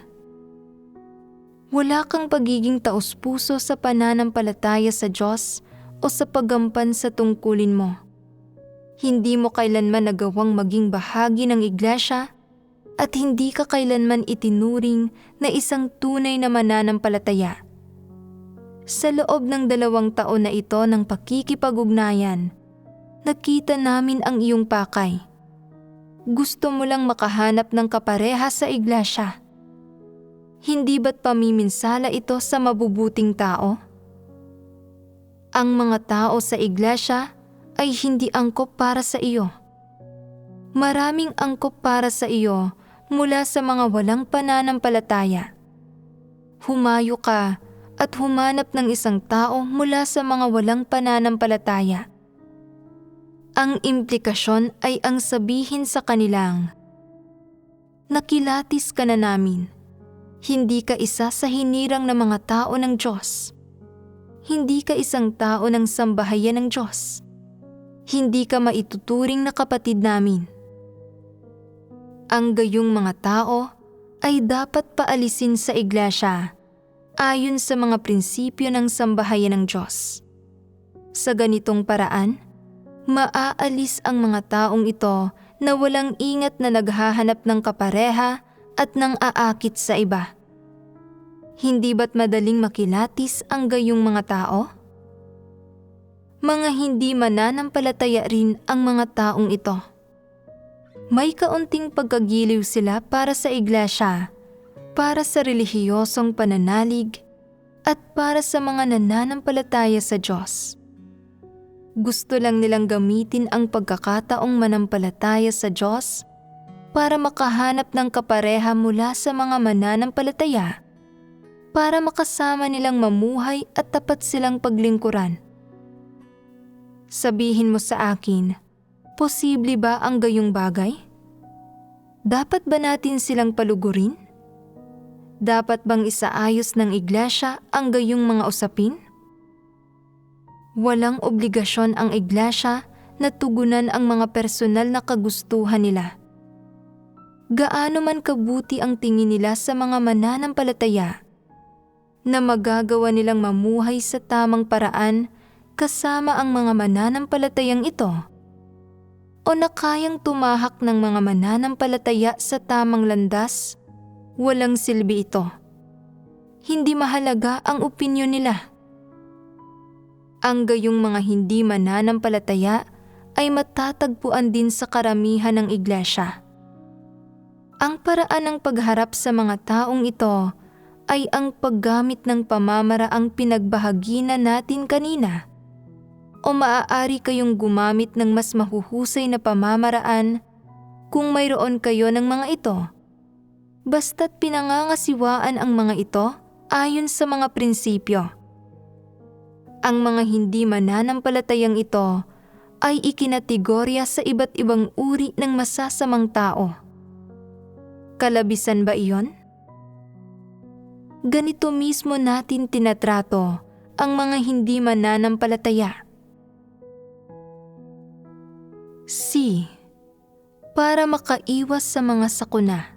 Wala kang pagiging taos-puso sa pananampalataya sa Diyos o sa paggampan sa tungkulin mo. Hindi mo kailanman nagawang maging bahagi ng iglesia at hindi ka kailanman itinuring na isang tunay na mananampalataya. Sa loob ng 2 taon na ito ng pakikipag-ugnayan, nakita namin ang iyong pakay. Gusto mo lang makahanap ng kapareha sa iglesia. Hindi ba't pamiminsala ito sa mabubuting tao? Ang mga tao sa iglesia ay hindi angkop para sa iyo. Maraming angkop para sa iyo mula sa mga walang pananampalataya. Humayo ka at humanap ng isang tao mula sa mga walang pananampalataya. Ang implikasyon ay ang sabihin sa kanilang, nakilatis ka na namin. Hindi ka isa sa hinirang ng mga tao ng Diyos. Hindi ka isang tao ng sambahayan ng Diyos. Hindi ka maituturing na kapatid namin. Ang gayong mga tao ay dapat paalisin sa iglesia ayon sa mga prinsipyo ng sambahayan ng Diyos. Sa ganitong paraan, maaalis ang mga taong ito na walang ingat na naghahanap ng kapareha at nang aakit sa iba. Hindi ba't madaling makilatis ang gayong mga tao? Mga hindi mananampalataya rin ang mga taong ito. May kaunting pagkagiliw sila para sa iglesia, para sa relihiyosong pananalig, at para sa mga nananampalataya sa Diyos. Gusto lang nilang gamitin ang pagkakataong manampalataya sa Diyos para makahanap ng kapareha mula sa mga mananampalataya, para makasama nilang mamuhay at tapat silang paglingkuran. Sabihin mo sa akin, posible ba ang gayong bagay? Dapat ba natin silang palugurin? Dapat bang isaayos ng iglesia ang gayong mga usapin? Walang obligasyon ang iglesia na tugunan ang mga personal na kagustuhan nila. Gaano man kabuti ang tingin nila sa mga mananampalataya, na magagawa nilang mamuhay sa tamang paraan kasama ang mga mananampalatayang ito, o na kayang tumahak ng mga mananampalataya sa tamang landas, walang silbi ito. Hindi mahalaga ang opinyon nila. Ang gayong mga hindi mananampalataya ay matatagpuan din sa karamihan ng iglesia. Ang paraan ng pagharap sa mga taong ito ay ang paggamit ng pamamaraang pinagbahagi na natin kanina. O maaari kayong gumamit ng mas mahuhusay na pamamaraan kung mayroon kayo ng mga ito. Basta't pinangangasiwaan ang mga ito ayon sa mga prinsipyo. Ang mga hindi mananampalatayang ito ay ikinategorya sa iba't ibang uri ng masasamang tao. Kalabisan ba iyon? Ganito mismo natin tinatrato ang mga hindi mananampalataya. C. Para makaiwas sa mga sakuna.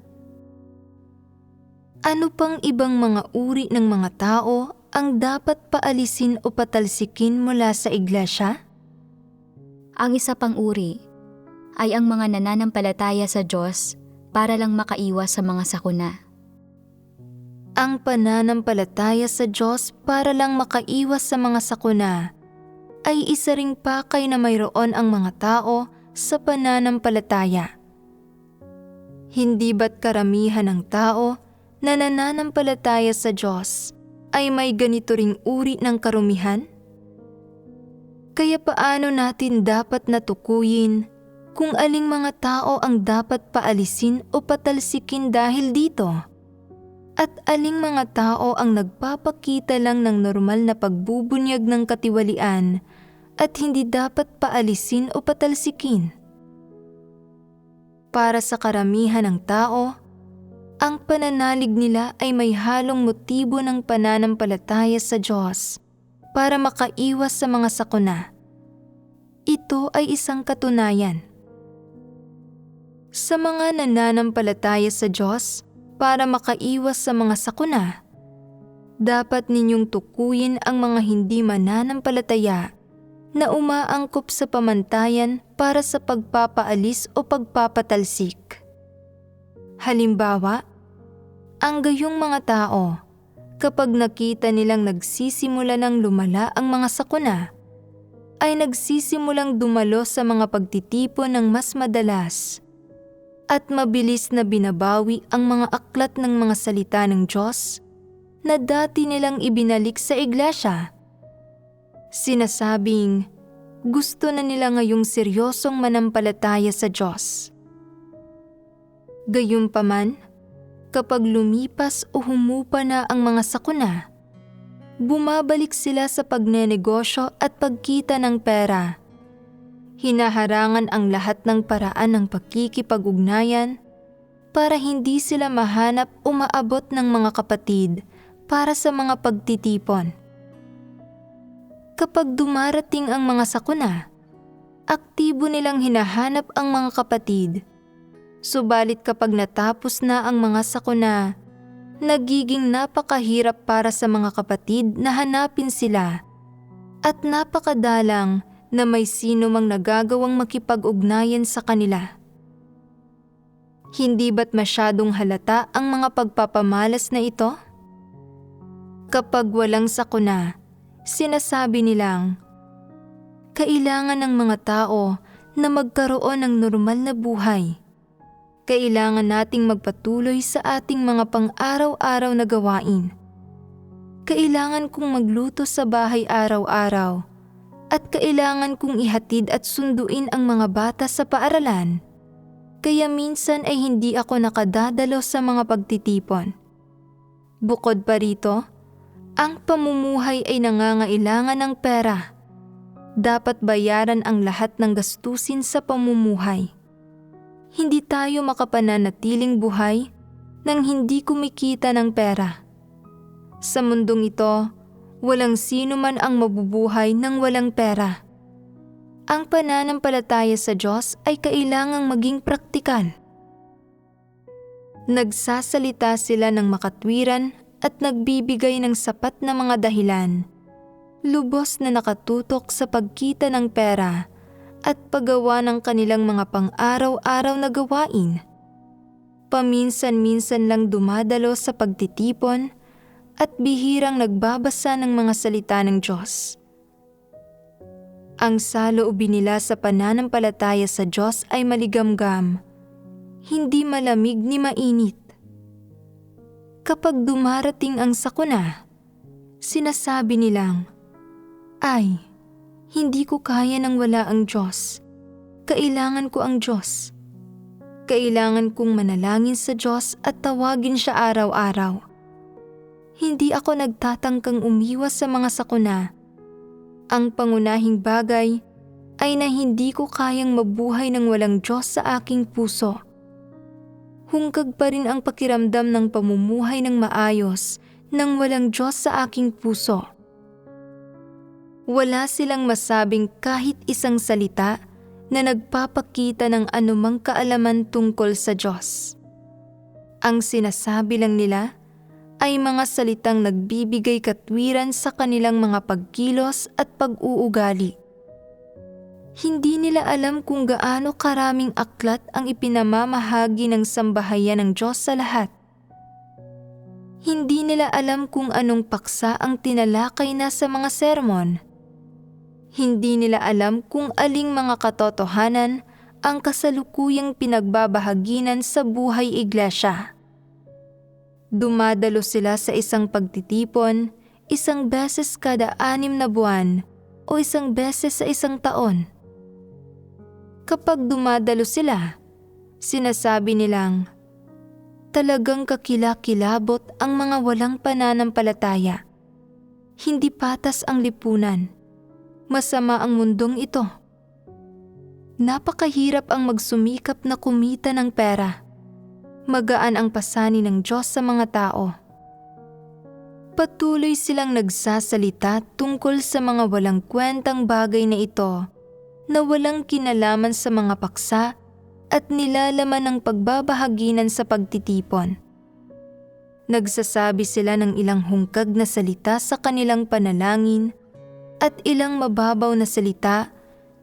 Ano pang ibang mga uri ng mga tao ang dapat paalisin o patalsikin mula sa iglesia? Ang isa pang uri ay ang mga nananampalataya sa Diyos para lang makaiwas sa mga sakuna. Ang pananampalataya sa Diyos para lang makaiwas sa mga sakuna ay isa ring pakay na mayroon ang mga tao sa pananampalataya. Hindi ba't karamihan ng tao na nananampalataya sa Diyos ay may ganito ring uri ng karumihan? Kaya paano natin dapat natukuyin kung aling mga tao ang dapat paalisin o patalsikin dahil dito? At aling mga tao ang nagpapakita lang ng normal na pagbubunyag ng katiwalian at hindi dapat paalisin o patalsikin? Para sa karamihan ng tao, ang pananalig nila ay may halong motibo ng pananampalataya sa Diyos para makaiwas sa mga sakuna. Ito ay isang katunayan. Sa mga nananampalataya sa Diyos para makaiwas sa mga sakuna, dapat ninyong tukuyin ang mga hindi mananampalataya na umaangkop sa pamantayan para sa pagpapaalis o pagpapatalsik. Halimbawa, ang gayong mga tao, kapag nakita nilang nagsisimula ng lumala ang mga sakuna, ay nagsisimulang dumalo sa mga pagtitipon ng mas madalas at mabilis na binabawi ang mga aklat ng mga salita ng Diyos na dati nilang ibinalik sa iglesia. Sinasabing gusto na nila ngayong seryosong manampalataya sa Diyos. Gayunpaman, kapag lumipas o humupa na ang mga sakuna, bumabalik sila sa pagnenegosyo at pagkita ng pera. Hinaharangan ang lahat ng paraan ng pakikipag-ugnayan para hindi sila mahanap o maabot ng mga kapatid para sa mga pagtitipon. Kapag dumarating ang mga sakuna, aktibo nilang hinahanap ang mga kapatid. Subalit kapag natapos na ang mga sakuna, nagiging napakahirap para sa mga kapatid na hanapin sila at napakadalang na may sino mang nagagawang makipag-ugnayan sa kanila. Hindi ba't masyadong halata ang mga pagpapamalas na ito? Kapag walang sakuna, sinasabi nilang, kailangan ng mga tao na magkaroon ng normal na buhay. Kailangan nating magpatuloy sa ating mga pang-araw-araw na gawain. Kailangan kong magluto sa bahay araw-araw at kailangan kong ihatid at sunduin ang mga bata sa paaralan. Kaya minsan ay hindi ako nakadadalo sa mga pagtitipon. Bukod pa rito, ang pamumuhay ay nangangailangan ng pera. Dapat bayaran ang lahat ng gastusin sa pamumuhay. Hindi tayo makapananatiling buhay nang hindi kumikita ng pera. Sa mundong ito, walang sino man ang mabubuhay nang walang pera. Ang pananampalataya sa Diyos ay kailangang maging praktikal. Nagsasalita sila ng makatwiran at nagbibigay ng sapat na mga dahilan. Lubos na nakatutok sa pagkita ng pera at paggawa ng kanilang mga pang-araw-araw na gawain. Paminsan-minsan lang dumadalo sa pagtitipon at bihirang nagbabasa ng mga salita ng Diyos. Ang saloobin nila sa pananampalataya sa Diyos ay maligamgam, hindi malamig ni mainit. Kapag dumarating ang sakuna, sinasabi nilang, ay, hindi ko kaya nang wala ang Diyos. Kailangan ko ang Diyos. Kailangan kong manalangin sa Diyos at tawagin siya araw-araw. Hindi ako nagtatangkang umiwas sa mga sakuna. Ang pangunahing bagay ay na hindi ko kayang mabuhay ng walang Diyos sa aking puso. hungkag pa rin ang pakiramdam ng pamumuhay ng maayos nang walang Diyos sa aking puso. Wala silang masabing kahit isang salita na nagpapakita ng anumang kaalaman tungkol sa Diyos. Ang sinasabi lang nila ay mga salitang nagbibigay katwiran sa kanilang mga pagkilos at pag-uugali. Hindi nila alam kung gaano karaming aklat ang ipinamamahagi ng sambahayan ng Diyos sa lahat. Hindi nila alam kung anong paksa ang tinalakay na sa mga sermon. Hindi nila alam kung aling mga katotohanan ang kasalukuyang pinagbabahaginan sa buhay iglesia. Dumadalo sila sa isang pagtitipon, isang beses kada 6 na buwan o isang beses sa isang taon. Kapag dumadalo sila, sinasabi nilang, talagang kakilakilabot ang mga walang pananampalataya. Hindi patas ang lipunan. Masama ang mundong ito. Napakahirap ang magsumikap na kumita ng pera. Magaan ang pasanin ng Diyos sa mga tao. Patuloy silang nagsasalita tungkol sa mga walang kwentang bagay na ito na walang kinalaman sa mga paksa at nilalaman ng pagbabahaginan sa pagtitipon. Nagsasabi sila ng ilang hungkag na salita sa kanilang panalangin at ilang mababaw na salita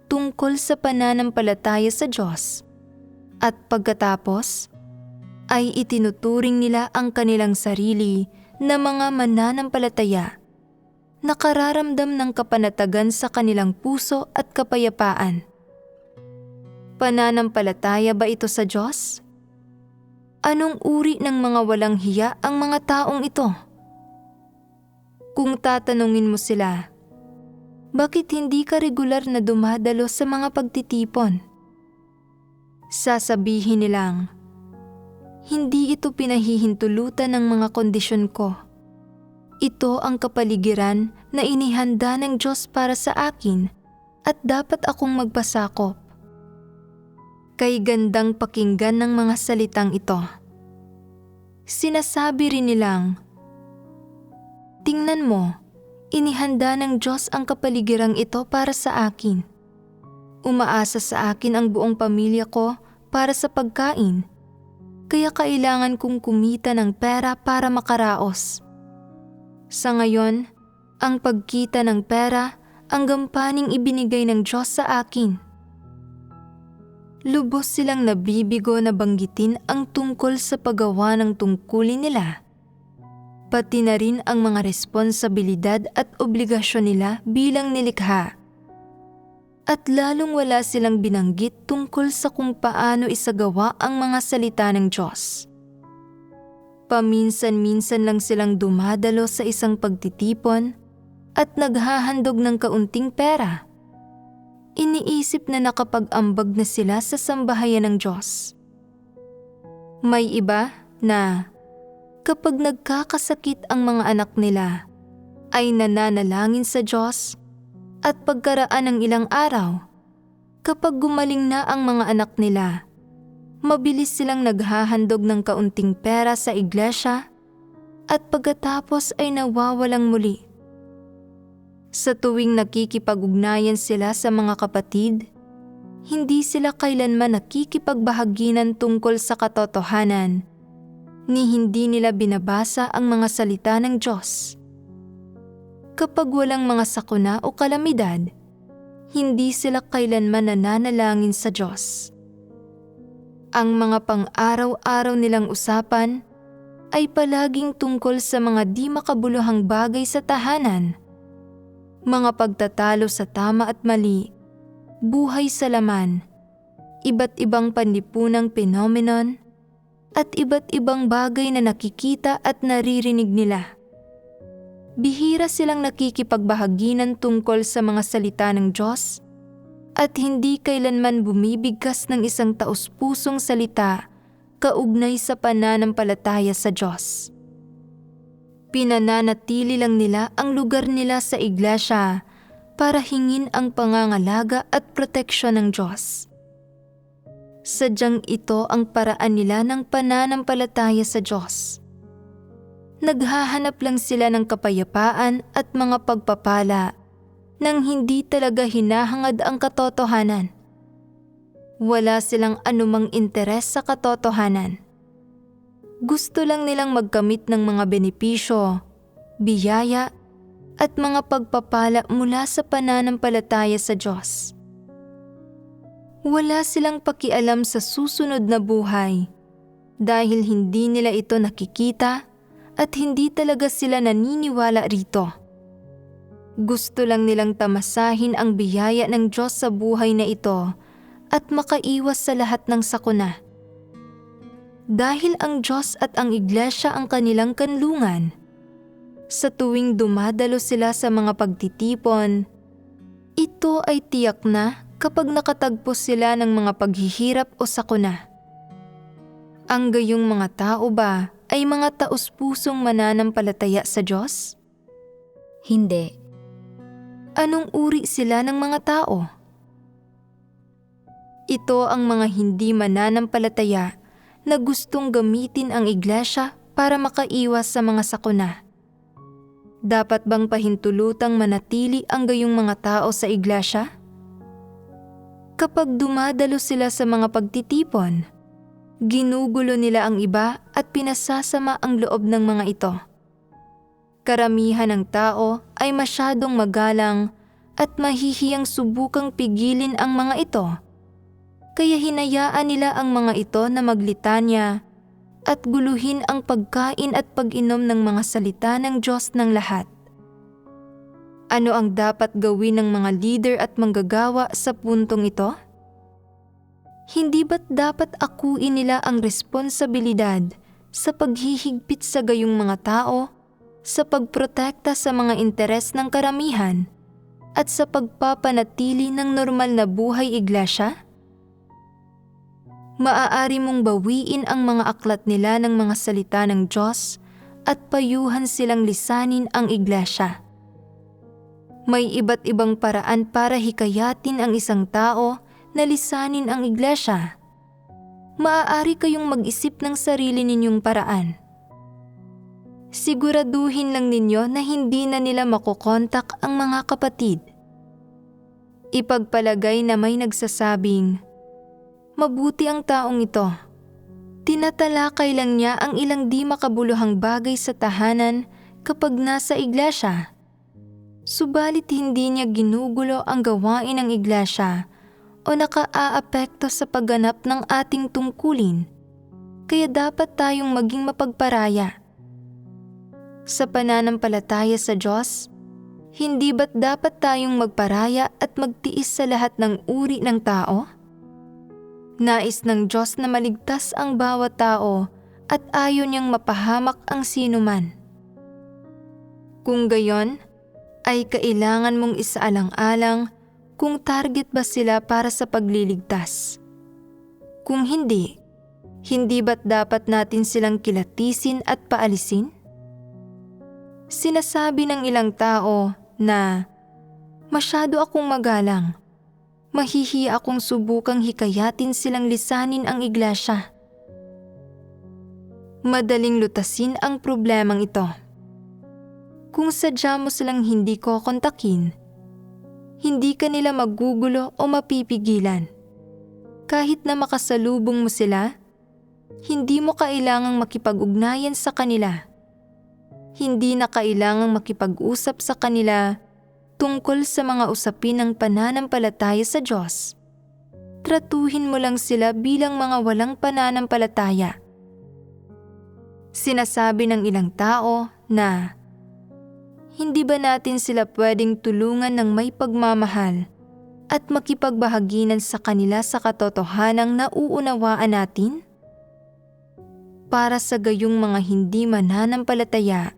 tungkol sa pananampalataya sa Diyos. At pagkatapos, ay itinuturing nila ang kanilang sarili na mga mananampalataya, nakararamdam ng kapanatagan sa kanilang puso at kapayapaan. Pananampalataya ba ito sa Diyos? Anong uri ng mga walang hiya ang mga taong ito? Kung tatanungin mo sila, bakit hindi ka regular na dumadalo sa mga pagtitipon? Sasabihin nilang, hindi ito pinahihintulutan ng mga kondisyon ko. Ito ang kapaligiran na inihanda ng Diyos para sa akin at dapat akong magpasakop. Kay gandang pakinggan ng mga salitang ito. Sinasabi rin nilang, tingnan mo, inihanda ng Diyos ang kapaligirang ito para sa akin. Umaasa sa akin ang buong pamilya ko para sa pagkain, kaya kailangan kong kumita ng pera para makaraos. Sa ngayon, ang pagkita ng pera ang gampaning ibinigay ng Diyos sa akin. Lubos silang nabibigo na banggitin ang tungkol sa paggawa ng tungkulin nila, pati na rin ang mga responsibilidad at obligasyon nila bilang nilikha. At lalong wala silang binanggit tungkol sa kung paano isagawa ang mga salita ng Diyos. Paminsan-minsan lang silang dumadalo sa isang pagtitipon at naghahandog ng kaunting pera. Iniisip na nakapag-ambag na sila sa sambahayan ng Diyos. May iba na kapag nagkakasakit ang mga anak nila, ay nananalangin sa Diyos at pagkaraan ng ilang araw, kapag gumaling na ang mga anak nila, mabilis silang naghahandog ng kaunting pera sa iglesia at pagkatapos ay nawawalang muli. Sa tuwing nakikipag-ugnayan sila sa mga kapatid, hindi sila kailanman nakikipagbahaginan tungkol sa katotohanan, ni hindi nila binabasa ang mga salita ng Diyos. Kapag walang mga sakuna o kalamidad, hindi sila kailanman nananalangin sa Diyos. Ang mga pang-araw-araw nilang usapan ay palaging tungkol sa mga di makabuluhang bagay sa tahanan, mga pagtatalo sa tama at mali, buhay sa laman, iba't ibang panlipunang phenomenon, at iba't ibang bagay na nakikita at naririnig nila. Bihira silang nakikipagbahaginan tungkol sa mga salita ng Diyos at hindi kailanman bumibigkas ng isang taos-pusong salita kaugnay sa pananampalataya sa Diyos. Pinananatili lang nila ang lugar nila sa iglesia para hingin ang pangangalaga at proteksyon ng Diyos. Sadyang ito ang paraan nila ng pananampalataya sa Diyos. Naghahanap lang sila ng kapayapaan at mga pagpapala nang hindi talaga hinahangad ang katotohanan. Wala silang anumang interes sa katotohanan. Gusto lang nilang magkamit ng mga benepisyo, biyaya, at mga pagpapala mula sa pananampalataya sa Diyos. Wala silang pakialam sa susunod na buhay dahil hindi nila ito nakikita at hindi talaga sila naniniwala rito. Gusto lang nilang tamasahin ang biyaya ng Diyos sa buhay na ito at makaiwas sa lahat ng sakuna. Dahil ang Diyos at ang Iglesia ang kanilang kanlungan, sa tuwing dumadalo sila sa mga pagtitipon, ito ay tiyak na kapag nakatagpo sila ng mga paghihirap o sakuna. Ang gayong mga tao ba ay mga taos-pusong mananampalataya sa Diyos? Hindi. Anong uri sila ng mga tao? Ito ang mga hindi mananampalataya na gustong gamitin ang iglesia para makaiwas sa mga sakuna. Dapat bang pahintulutang manatili ang gayong mga tao sa iglesia? Kapag dumadalo sila sa mga pagtitipon, ginugulo nila ang iba at pinasasama ang loob ng mga ito. Karamihan ng tao ay masyadong magalang at mahihiyang subukang pigilin ang mga ito. Kaya hinayaan nila ang mga ito na maglitanya at guluhin ang pagkain at pag-inom ng mga salita ng Diyos ng lahat. Ano ang dapat gawin ng mga leader at manggagawa sa puntong ito? Hindi ba't dapat akuin nila ang responsibilidad sa paghihigpit sa gayong mga tao, sa pagprotekta sa mga interes ng karamihan, at sa pagpapanatili ng normal na buhay iglesia? Maaari mong bawiin ang mga aklat nila ng mga salita ng Diyos at payuhan silang lisanin ang iglesia. May iba't ibang paraan para hikayatin ang isang tao na lisanin ang iglesia. Maaari kayong mag-isip ng sarili ninyong paraan. Siguraduhin lang ninyo na hindi na nila makokontak ang mga kapatid. Ipagpalagay na may nagsasabing, "Mabuti ang taong ito. Tinatalakay lang niya ang ilang di makabuluhang bagay sa tahanan kapag nasa iglesia. Subalit hindi niya ginugulo ang gawain ng iglesia o nakaaapekto sa pagganap ng ating tungkulin. Kaya dapat tayong maging mapagparaya. Sa pananampalataya sa Diyos, hindi ba't dapat tayong magparaya at magtiis sa lahat ng uri ng tao? Nais ng Diyos na maligtas ang bawat tao at ayaw niyang mapahamak ang sinuman. Kung gayon, ay kailangan mong isaalang-alang kung target ba sila para sa pagliligtas. Kung hindi, hindi ba't dapat natin silang kilatisin at paalisin? Sinasabi ng ilang tao na, "Masyado akong magalang. Mahihiya akong subukang hikayatin silang lisanin ang iglesia." Madaling lutasin ang problemang ito. Kung sadya mo silang hindi kokontakin, hindi ka nila magugulo o mapipigilan. Kahit na makasalubong mo sila, hindi mo kailangang makipag-ugnayan sa kanila. Hindi na kailangang makipag-usap sa kanila tungkol sa mga usapin ng pananampalataya sa Diyos. Tratuhin mo lang sila bilang mga walang pananampalataya. Sinasabi ng ilang tao na, "Hindi ba natin sila pwedeng tulungan ng may pagmamahal at makipagbahaginan sa kanila sa katotohanang nauunawaan natin?" Para sa gayong mga hindi mananampalataya,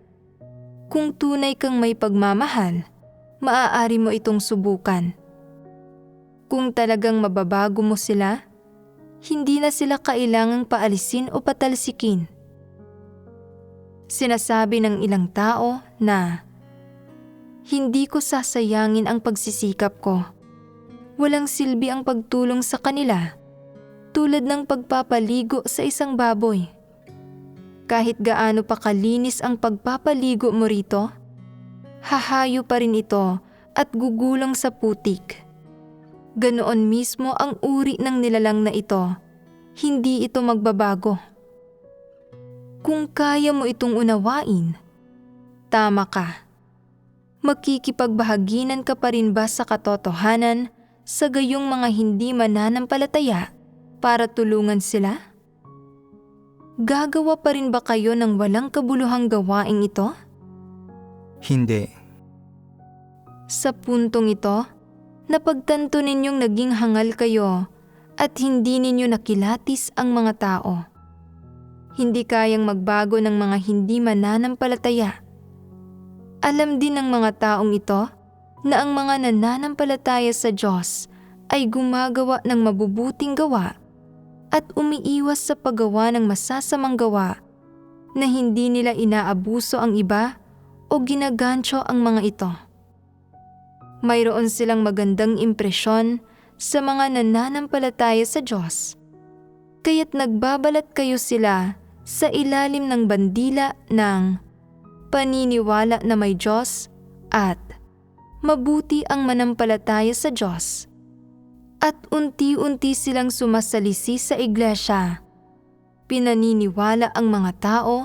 kung tunay kang may pagmamahal, maaari mo itong subukan. Kung talagang mababago mo sila, hindi na sila kailangang paalisin o patalsikin. Sinasabi ng ilang tao na, "Hindi ko sasayangin ang pagsisikap ko. Walang silbi ang pagtulong sa kanila. tulad ng pagpapaligo sa isang baboy. Kahit gaano pa kalinis ang pagpapaligo mo rito, hahayo pa rin ito at gugulong sa putik. Ganoon mismo ang uri ng nilalang na ito, hindi ito magbabago. Kung kaya mo itong unawain, tama ka. Makikipagbahaginan ka pa rin ba sa katotohanan sa gayong mga hindi mananampalataya para tulungan sila? Gagawa pa rin ba kayo ng walang kabuluhang gawaing ito? Hindi. Sa puntong ito, napagtanto ninyong naging hangal kayo at hindi ninyo nakilatis ang mga tao. Hindi kayang magbago ng mga hindi mananampalataya. Alam din ng mga taong ito na ang mga nananampalataya sa Diyos ay gumagawa ng mabubuting gawa at umiiwas sa paggawa ng masasamang gawa na hindi nila inaabuso ang iba o ginagancho ang mga ito. Mayroon silang magandang impresyon sa mga nananampalataya sa Diyos, kaya't nagbabalat kayo sila sa ilalim ng bandila ng paniniwala na may Diyos at mabuti ang manampalataya sa Diyos. At unti-unti silang sumasalisi sa iglesia. Pinaniniwala ang mga tao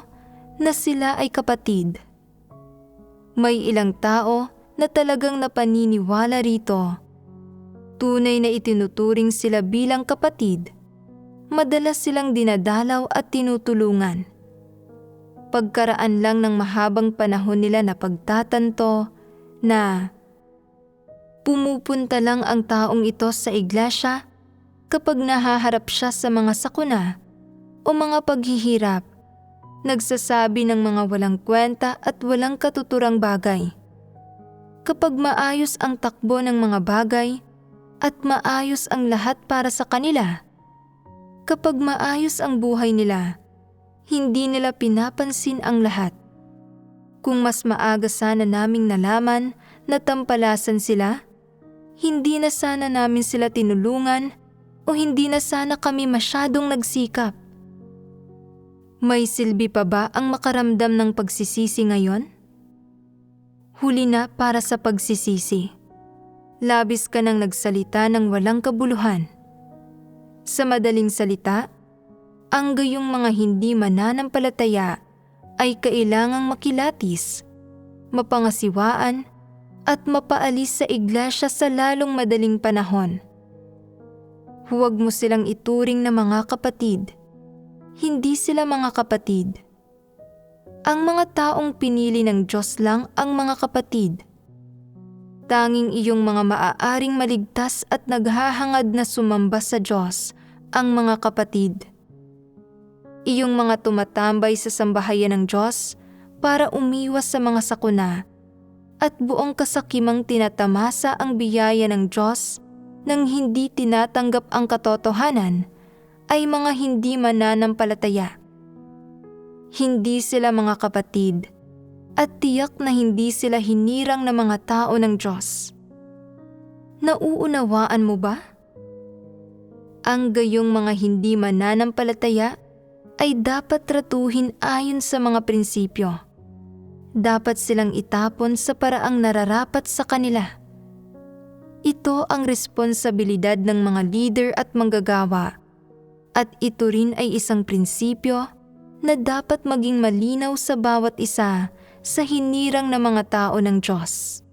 na sila ay kapatid. May ilang tao na talagang napaniniwala rito. Tunay na itinuturing sila bilang kapatid. Madalas silang dinadalaw at tinutulungan. Pagkaraan lang ng mahabang panahon nila na pagtatanto na pumupunta lang ang taong ito sa iglesia kapag nahaharap siya sa mga sakuna o mga paghihirap, nagsasabi ng mga walang kwenta at walang katuturang bagay. Kapag maayos ang takbo ng mga bagay at maayos ang lahat para sa kanila, kapag maayos ang buhay nila, hindi nila pinapansin ang lahat. Kung mas maaga sana naming nalaman na tampalasan sila, hindi na sana namin sila tinulungan o hindi na sana kami masyadong nagsikap. May silbi pa ba ang makaramdam ng pagsisisi ngayon? Huli na para sa pagsisisi. Labis ka nang nagsalita ng walang kabuluhan. Sa madaling salita, ang gayong mga hindi mananampalataya ay kailangang makilatis, mapangasiwaan, at mapaalis sa iglesia sa lalong madaling panahon. Huwag mo silang ituring na mga kapatid. Hindi sila mga kapatid. Ang mga taong pinili ng Diyos lang ang mga kapatid. Tanging iyong mga maaaring maligtas at naghahangad na sumamba sa Diyos ang mga kapatid. Iyong mga tumatambay sa sambahayan ng Diyos para umiwas sa mga sakuna at buong kasakimang tinatamasa ang biyaya ng Diyos nang hindi tinatanggap ang katotohanan ay mga hindi mananampalataya. Hindi sila mga kapatid at tiyak na hindi sila hinirang na mga tao ng Diyos. Nauunawaan mo ba? Ang gayong mga hindi mananampalataya ay dapat tratuhin ayon sa mga prinsipyo. Dapat silang itapon sa paraang nararapat sa kanila. Ito ang responsibilidad ng mga leader at manggagawa, at ito rin ay isang prinsipyo na dapat maging malinaw sa bawat isa sa hinirang na mga tao ng Diyos.